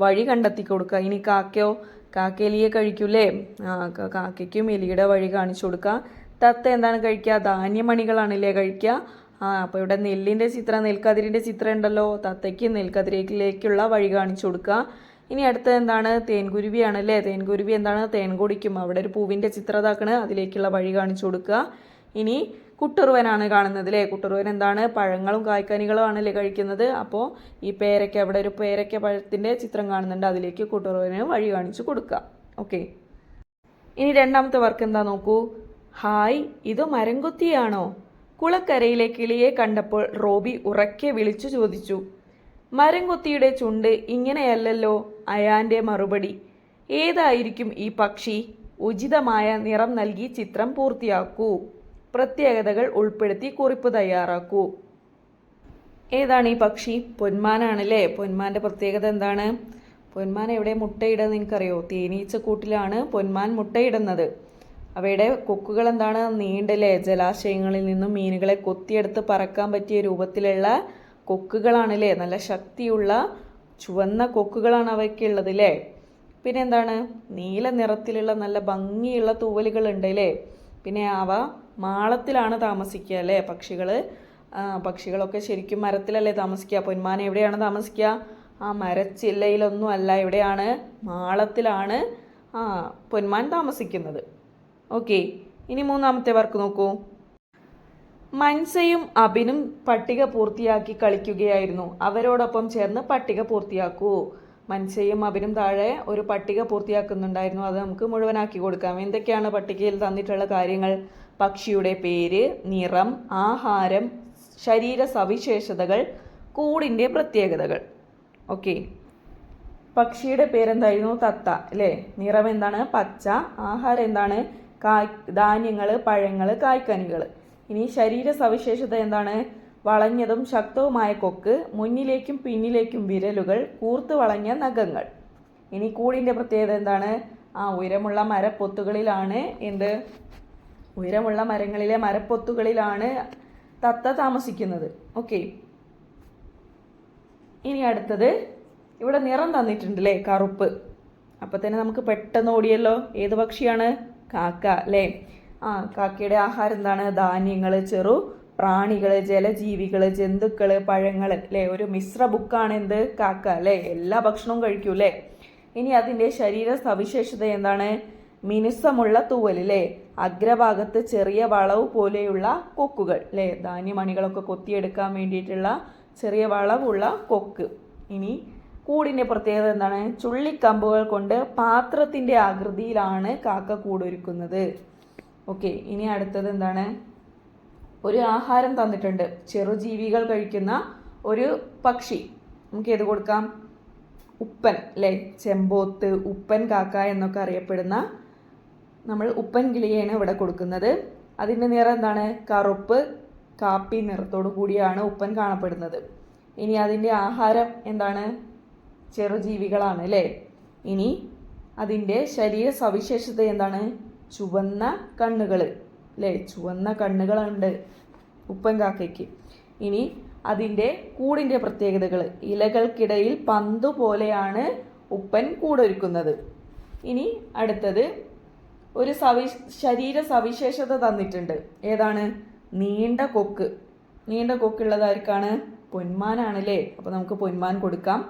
വഴി കണ്ടെത്തി കൊടുക്കുക. ഇനി കാക്കയോ? കാക്ക എലിയെ കഴിക്കൂലേ. കാക്കയ്ക്കും എലിയുടെ വഴി കാണിച്ചു കൊടുക്കുക. തത്ത എന്താണ് കഴിക്കുക? ധാന്യമണികളാണല്ലേ കഴിക്കുക. അപ്പോൾ ഇവിടെ നെല്ലിൻ്റെ ചിത്രം, നെൽക്കതിരിൻ്റെ ചിത്രം ഉണ്ടല്ലോ. തത്തയ്ക്ക് നെൽക്കതിരിലേക്കുള്ള വഴി കാണിച്ചു കൊടുക്കുക. ഇനി അടുത്തത് എന്താണ്? തേൻകുരുവിയാണ് അല്ലേ. തേൻകുരുവി എന്താണ്? തേൻ കുടിക്കും. അവിടെ ഒരു പൂവിൻ്റെ ചിത്രം ഇതാക്കണ്, അതിലേക്കുള്ള വഴി കാണിച്ചു കൊടുക്കുക. ഇനി കുട്ടുറുവനാണ് കാണുന്നത് അല്ലേ. കുട്ടുറുവൻ എന്താണ്? പഴങ്ങളും കായ്ക്കനികളും ആണല്ലേ കഴിക്കുന്നത്. അപ്പോൾ ഈ പേരയ്ക്ക, അവിടെ ഒരു പേരയ്ക്ക പഴത്തിൻ്റെ ചിത്രം കാണുന്നുണ്ട്, അതിലേക്ക് കുട്ടുറുവന് വഴി കാണിച്ചു കൊടുക്കുക. ഓക്കെ. ഇനി രണ്ടാമത്തെ വർക്ക് എന്താ നോക്കൂ. ഹായ്, ഇത് മരംകൊത്തിയാണോ? കുളക്കരയിലെ കിളിയെ കണ്ടപ്പോൾ റോബി ഉറക്കെ വിളിച്ചു ചോദിച്ചു. മരംകൊത്തിയുടെ ചുണ്ട് ഇങ്ങനെയല്ലല്ലോ. അയാൻ്റെ മറുപടി. ഏതായിരിക്കും ഈ പക്ഷി? ഉചിതമായ നിറം നൽകി ചിത്രം പൂർത്തിയാക്കൂ. പ്രത്യേകതകൾ ഉൾപ്പെടുത്തി കുറിപ്പ് തയ്യാറാക്കൂ. ഏതാണ് ഈ പക്ഷി? പൊന്മാനാണല്ലേ. പൊന്മാൻ്റെ പ്രത്യേകത എന്താണ്? പൊന്മാൻ എവിടെ മുട്ടയിടുന്നത് നിങ്ങൾക്കറിയോ? തേനീച്ചക്കൂട്ടിലാണ് പൊന്മാൻ മുട്ടയിടുന്നത്. അവയുടെ കൊക്കുകൾ എന്താണ്? നീണ്ടല്ലേ. ജലാശയങ്ങളിൽ നിന്നും മീനുകളെ കൊത്തിയെടുത്ത് പറക്കാൻ പറ്റിയ രൂപത്തിലുള്ള കൊക്കുകളാണല്ലേ. നല്ല ശക്തിയുള്ള ചുവന്ന കൊക്കുകളാണ് അവയ്ക്കുള്ളത് അല്ലേ. പിന്നെ എന്താണ്? നീല നിറത്തിലുള്ള നല്ല ഭംഗിയുള്ള തൂവലുകളുണ്ട് അല്ലേ. പിന്നെ അവ മാളത്തിലാണ് താമസിക്കുക അല്ലേ. പക്ഷികളൊക്കെ ശരിക്കും മരത്തിലല്ലേ താമസിക്കുക. പൊന്മാൻ എവിടെയാണ് താമസിക്കുക? മരച്ചില്ലയിലൊന്നും അല്ല. എവിടെയാണ്? മാളത്തിലാണ് പൊന്മാൻ താമസിക്കുന്നത്. ഓക്കെ. ഇനി മൂന്നാമത്തെ വർക്ക് നോക്കൂ. മൻസയും അബിനും പട്ടിക പൂർത്തിയാക്കി കളിക്കുകയായിരുന്നു. അവരോടൊപ്പം ചേർന്ന് പട്ടിക പൂർത്തിയാക്കൂ. മൻസയും അബിനും താഴെ ഒരു പട്ടിക പൂർത്തിയാക്കുന്നുണ്ടായിരുന്നു. അത് നമുക്ക് മുഴുവനാക്കി കൊടുക്കാം. എന്തൊക്കെയാണ് പട്ടികയിൽ തന്നിട്ടുള്ള കാര്യങ്ങൾ? പക്ഷിയുടെ പേര്, നിറം, ആഹാരം, ശരീര സവിശേഷതകൾ, കൂടിൻ്റെ പ്രത്യേകതകൾ. ഓക്കെ. പക്ഷിയുടെ പേരെന്തായിരുന്നു? തത്ത അല്ലേ. നിറം എന്താണ്? പച്ച. ആഹാരം എന്താണ്? ധാന്യങ്ങൾ, പഴങ്ങൾ, കായ്ക്കനികൾ. ഇനി ശരീര സവിശേഷത എന്താണ്? വളഞ്ഞതും ശക്തവുമായ കൊക്ക്, മുന്നിലേക്കും പിന്നിലേക്കും വിരലുകൾ, കൂർത്ത് വളഞ്ഞ നഖങ്ങൾ. ഇനി കൂടിൻ്റെ പ്രത്യേകത എന്താണ്? ഉയരമുള്ള മരപ്പൊത്തുകളിലാണ് ഉയരമുള്ള മരങ്ങളിലെ മരപ്പൊത്തുകളിലാണ് തത്ത താമസിക്കുന്നത്. ഓക്കെ. ഇനി അടുത്തത്, ഇവിടെ നിറം തന്നിട്ടുണ്ട് അല്ലേ, കറുപ്പ്. അപ്പം തന്നെ നമുക്ക് പെട്ടെന്ന് ഓടിയല്ലോ. ഏത് പക്ഷിയാണ്? കാക്ക അല്ലേ. കാക്കയുടെ ആഹാരം എന്താണ്? ധാന്യങ്ങൾ, ചെറു പ്രാണികൾ, ജലജീവികൾ, ജന്തുക്കൾ, പഴങ്ങൾ അല്ലേ. ഒരു മിശ്ര ബുക്കാണ് എന്ത്? കാക്ക അല്ലേ. എല്ലാ ഭക്ഷണവും കഴിക്കൂ അല്ലേ. ഇനി അതിൻ്റെ ശരീര സവിശേഷത എന്താണ്? മിനുസമുള്ള തൂവൽ അല്ലേ. അഗ്രഭാഗത്ത് ചെറിയ വളവ് പോലെയുള്ള കൊക്കുകൾ അല്ലേ. ധാന്യമണികളൊക്കെ കൊത്തിയെടുക്കാൻ വേണ്ടിയിട്ടുള്ള ചെറിയ വളവുള്ള കൊക്ക്. ഇനി കൂടിൻ്റെ പ്രത്യേകത എന്താണ്? ചുള്ളിക്കമ്പുകൾ കൊണ്ട് പാത്രത്തിൻ്റെ ആകൃതിയിലാണ് കാക്ക കൂടൊരുക്കുന്നത്. ഓക്കെ. ഇനി അടുത്തത് എന്താണ്? ഒരു ആഹാരം തന്നിട്ടുണ്ട്. ചെറുജീവികൾ കഴിക്കുന്ന ഒരു പക്ഷി. നമുക്ക് ഏത് കൊടുക്കാം? ഉപ്പൻ അല്ലേ. ചെമ്പോത്ത്, ഉപ്പൻ കാക്ക എന്നൊക്കെ അറിയപ്പെടുന്ന നമ്മൾ ഉപ്പൻ കിളിയാണ് ഇവിടെ കൊടുക്കുന്നത്. അതിൻ്റെ നിറം എന്താണ്? കറുപ്പ്, കാപ്പി നിറത്തോടു കൂടിയാണ് ഉപ്പൻ കാണപ്പെടുന്നത്. ഇനി അതിൻ്റെ ആഹാരം എന്താണ്? ചെറുജീവികളാണ് അല്ലേ. ഇനി അതിൻ്റെ ശരീര സവിശേഷത എന്താണ്? ചുവന്ന കണ്ണുകൾ അല്ലേ. ചുവന്ന കണ്ണുകളുണ്ട് ഉപ്പൻ കാക്കയ്ക്ക്. ഇനി അതിൻ്റെ കൂടിൻ്റെ പ്രത്യേകതകൾ. ഇലകൾക്കിടയിൽ പന്തു പോലെയാണ് ഉപ്പൻ കൂടൊരുക്കുന്നത്. ഇനി അടുത്തത്, ഒരു ശരീര സവിശേഷത തന്നിട്ടുണ്ട്. ഏതാണ്? നീണ്ട കൊക്ക്. നീണ്ട കൊക്കുള്ളതാർക്കാണ്? പൊന്മാനാണല്ലേ. അപ്പോൾ നമുക്ക് പൊന്മാൻ കൊടുക്കാം.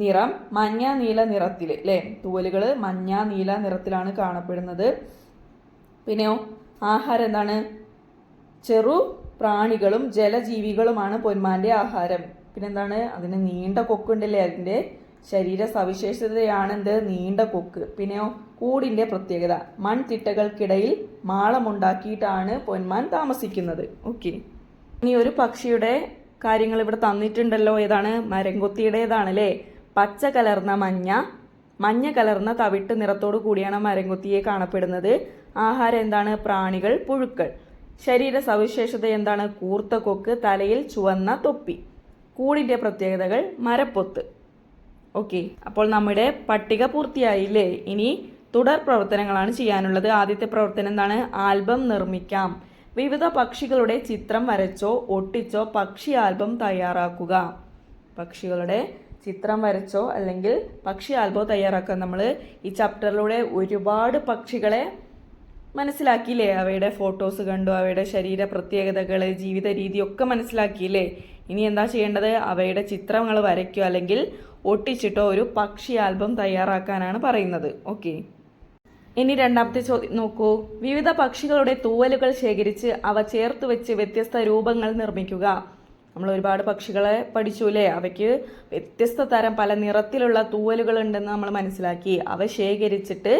നിറം മഞ്ഞ നീല നിറത്തിൽ അല്ലേ. തൂവലുകൾ മഞ്ഞ നീല നിറത്തിലാണ് കാണപ്പെടുന്നത്. പിന്നെയോ ആഹാരം എന്താണ്? ചെറു പ്രാണികളും ജലജീവികളുമാണ് പൊന്മാൻ്റെ ആഹാരം. പിന്നെന്താണ്? അതിന് നീണ്ട കൊക്കുണ്ടല്ലേ. അതിൻ്റെ ശരീര സവിശേഷതയാണ് എന്ത്? നീണ്ട കൊക്ക്. പിന്നെയോ കൂടിൻ്റെ പ്രത്യേകത, മൺതിട്ടകൾക്കിടയിൽ മാളമുണ്ടാക്കിയിട്ടാണ് പൊന്മാൻ താമസിക്കുന്നത്. ഓക്കെ. ഇനി ഒരു പക്ഷിയുടെ കാര്യങ്ങൾ ഇവിടെ തന്നിട്ടുണ്ടല്ലോ. ഏതാണ്? മരംകൊത്തിയുടേതാണ് അല്ലേ. പച്ച കലർന്ന മഞ്ഞ കലർന്ന തവിട്ട് നിറത്തോടു കൂടിയാണ് മരംകൊത്തിയെ കാണപ്പെടുന്നത്. ആഹാരം എന്താണ്? പ്രാണികൾ, പുഴുക്കൾ. ശരീര സവിശേഷത എന്താണ്? കൂർത്ത കൊക്ക്, തലയിൽ ചുവന്ന തൊപ്പി. കൂടിൻ്റെ പ്രത്യേകതകൾ മരപ്പൊത്ത്. ഓക്കെ. അപ്പോൾ നമ്മുടെ പട്ടിക പൂർത്തിയായില്ലേ. ഇനി തുടർ പ്രവർത്തനങ്ങളാണ് ചെയ്യാനുള്ളത്. ആദ്യത്തെ പ്രവർത്തനം എന്താണ്? ആൽബം നിർമ്മിക്കാം. വിവിധ പക്ഷികളുടെ ചിത്രം വരച്ചോ ഒട്ടിച്ചോ പക്ഷി ആൽബം തയ്യാറാക്കുക. പക്ഷികളുടെ ചിത്രം വരച്ചോ അല്ലെങ്കിൽ പക്ഷി ആൽബം തയ്യാറാക്കുക. നമ്മൾ ഈ ചാപ്റ്ററിലൂടെ ഒരുപാട് പക്ഷികളെ മനസ്സിലാക്കിയില്ലേ. അവയുടെ ഫോട്ടോസ് കണ്ടു, അവയുടെ ശരീര പ്രത്യേകതകൾ, ജീവിത രീതിയൊക്കെ മനസ്സിലാക്കിയില്ലേ. ഇനി എന്താ ചെയ്യേണ്ടത്? അവയുടെ ചിത്രങ്ങൾ വരയ്ക്കുക അല്ലെങ്കിൽ ഒട്ടിച്ചിട്ടോ ഒരു പക്ഷി ആൽബം തയ്യാറാക്കാനാണ് പറയുന്നത്. ഓക്കെ, ഇനി രണ്ടാമത്തെ ചോദ്യം നോക്കൂ. വിവിധ പക്ഷികളുടെ തൂവലുകൾ ശേഖരിച്ച് അവ ചേർത്ത് വെച്ച് വ്യത്യസ്ത രൂപങ്ങൾ നിർമ്മിക്കുക. നമ്മൾ ഒരുപാട് പക്ഷികളെ പഠിച്ചുല്ലേ, അവയ്ക്ക് വ്യത്യസ്ത തരം പല നിറത്തിലുള്ള തൂവലുകൾ ഉണ്ടെന്ന് നമ്മൾ മനസ്സിലാക്കി. അവ ശേഖരിച്ചിട്ട്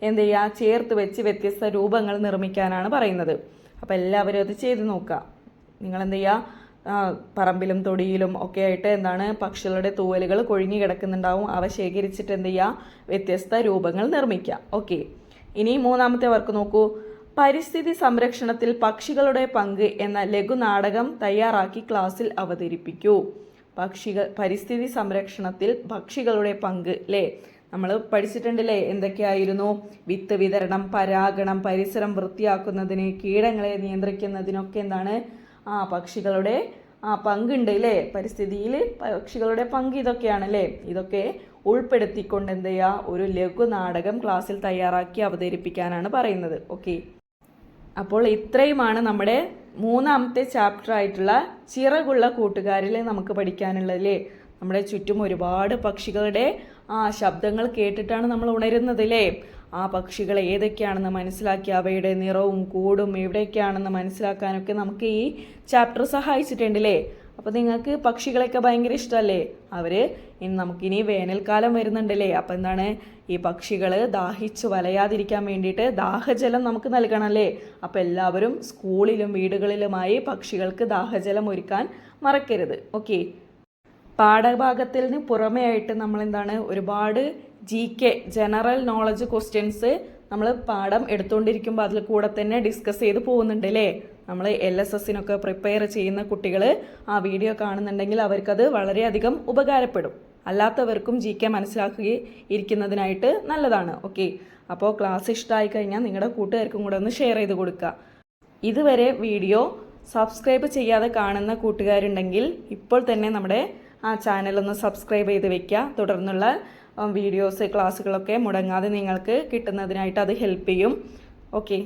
എന്ത് ചെയ്യുക, ചേർത്ത് വെച്ച് വ്യത്യസ്ത രൂപങ്ങൾ നിർമ്മിക്കാനാണ് പറയുന്നത്. അപ്പം എല്ലാവരും അത് ചെയ്ത് നോക്കുക. നിങ്ങൾ എന്ത് ചെയ്യുക, പറമ്പിലും തൊടിയിലും ഒക്കെ ആയിട്ട് എന്താണ് പക്ഷികളുടെ തൂവലുകൾ കൊഴിഞ്ഞു കിടക്കുന്നുണ്ടാവും. അവ ശേഖരിച്ചിട്ട് എന്ത് ചെയ്യുക, വ്യത്യസ്ത രൂപങ്ങൾ നിർമ്മിക്കുക. ഓക്കെ, ഇനി മൂന്നാമത്തെ വർക്ക് നോക്കൂ. പരിസ്ഥിതി സംരക്ഷണത്തിൽ പക്ഷികളുടെ പങ്ക് എന്ന ലഘുനാടകം തയ്യാറാക്കി ക്ലാസ്സിൽ അവതരിപ്പിക്കൂ. പരിസ്ഥിതി സംരക്ഷണത്തിൽ പക്ഷികളുടെ പങ്ക് അല്ലേ, നമ്മൾ പഠിച്ചിട്ടുണ്ടല്ലേ എന്തൊക്കെയായിരുന്നു? വിത്ത് വിതരണം, പരാഗണം, പരിസരം വൃത്തിയാക്കുന്നതിന്, കീടങ്ങളെ നിയന്ത്രിക്കുന്നതിനൊക്കെ എന്താണ് പക്ഷികളുടെ പങ്കുണ്ട് അല്ലേ. പരിസ്ഥിതിയിൽ പക്ഷികളുടെ പങ്ക് ഇതൊക്കെയാണ് അല്ലേ. ഇതൊക്കെ ഉൾപ്പെടുത്തിക്കൊണ്ട് എന്ത് ചെയ്യുക, ഒരു ലഘു നാടകം ക്ലാസ്സിൽ തയ്യാറാക്കി അവതരിപ്പിക്കാനാണ് പറയുന്നത്. ഓക്കെ, അപ്പോൾ ഇത്രയുമാണ് നമ്മുടെ മൂന്നാമത്തെ ചാപ്റ്റർ ആയിട്ടുള്ള ചിറകുള്ള കൂട്ടുകാരിൽ നമുക്ക് പഠിക്കാനുള്ളതല്ലേ. നമ്മുടെ ചുറ്റും ഒരുപാട് പക്ഷികളുടെ ശബ്ദങ്ങൾ കേട്ടിട്ടാണ് നമ്മൾ ഉണരുന്നത് അല്ലേ. ആ പക്ഷികൾ ഏതൊക്കെയാണെന്ന് മനസ്സിലാക്കി അവയുടെ നിറവും കൂടും എവിടെയൊക്കെയാണെന്ന് മനസ്സിലാക്കാനൊക്കെ നമുക്ക് ഈ ചാപ്റ്റർ സഹായിച്ചിട്ടുണ്ടല്ലേ. അപ്പോൾ നിങ്ങൾക്ക് പക്ഷികളെയൊക്കെ ഭയങ്കര ഇഷ്ടമല്ലേ. നമുക്കിനി വേനൽക്കാലം വരുന്നുണ്ടല്ലേ. അപ്പം എന്താണ്, ഈ പക്ഷികൾ ദാഹിച്ച് വലയാതിരിക്കാൻ വേണ്ടിയിട്ട് ദാഹജലം നമുക്ക് നൽകണമല്ലേ. അപ്പോൾ എല്ലാവരും സ്കൂളിലും വീടുകളിലുമായി പക്ഷികൾക്ക് ദാഹജലം ഒരുക്കാൻ മറക്കരുത്. ഓക്കെ, പാഠഭാഗത്തിന് പുറമേ ആയിട്ട് നമ്മൾ എന്താണ് ഒരുപാട് GK ജനറൽ നോളജ് ക്വസ്റ്റ്യൻസ് നമ്മൾ പാഠം എടുത്തുകൊണ്ടിരിക്കുമ്പോൾ അതിൽ കൂടെ തന്നെ ഡിസ്കസ് ചെയ്ത് പോകുന്നുണ്ട് അല്ലേ. നമ്മൾ LSSനൊക്കെ പ്രിപ്പയർ ചെയ്യുന്ന കുട്ടികൾ ആ വീഡിയോ കാണുന്നുണ്ടെങ്കിൽ അവർക്കത് വളരെയധികം ഉപകാരപ്പെടും. അല്ലാത്തവർക്കും GK മനസ്സിലാക്കി ഇരിക്കുന്നതിനായിട്ട് നല്ലതാണ്. ഓക്കെ, അപ്പോൾ ക്ലാസ് ഇഷ്ടമായി കഴിഞ്ഞാൽ നിങ്ങളുടെ കൂട്ടുകാർക്കും കൂടെ ഒന്ന് ഷെയർ ചെയ്ത് കൊടുക്കുക. ഇതുവരെ വീഡിയോ സബ്സ്ക്രൈബ് ചെയ്യാതെ കാണുന്ന കൂട്ടുകാരുണ്ടെങ്കിൽ ഇപ്പോൾ തന്നെ നമ്മുടെ ചാനലൊന്ന് സബ്സ്ക്രൈബ് ചെയ്ത് വെക്കുക. തുടർന്നുള്ള വീഡിയോസ് ക്ലാസ്സുകളൊക്കെ മുടങ്ങാതെ നിങ്ങൾക്ക് കിട്ടുന്നതിനായിട്ട് അത് ഹെൽപ്പ് ചെയ്യും. ഓക്കെ.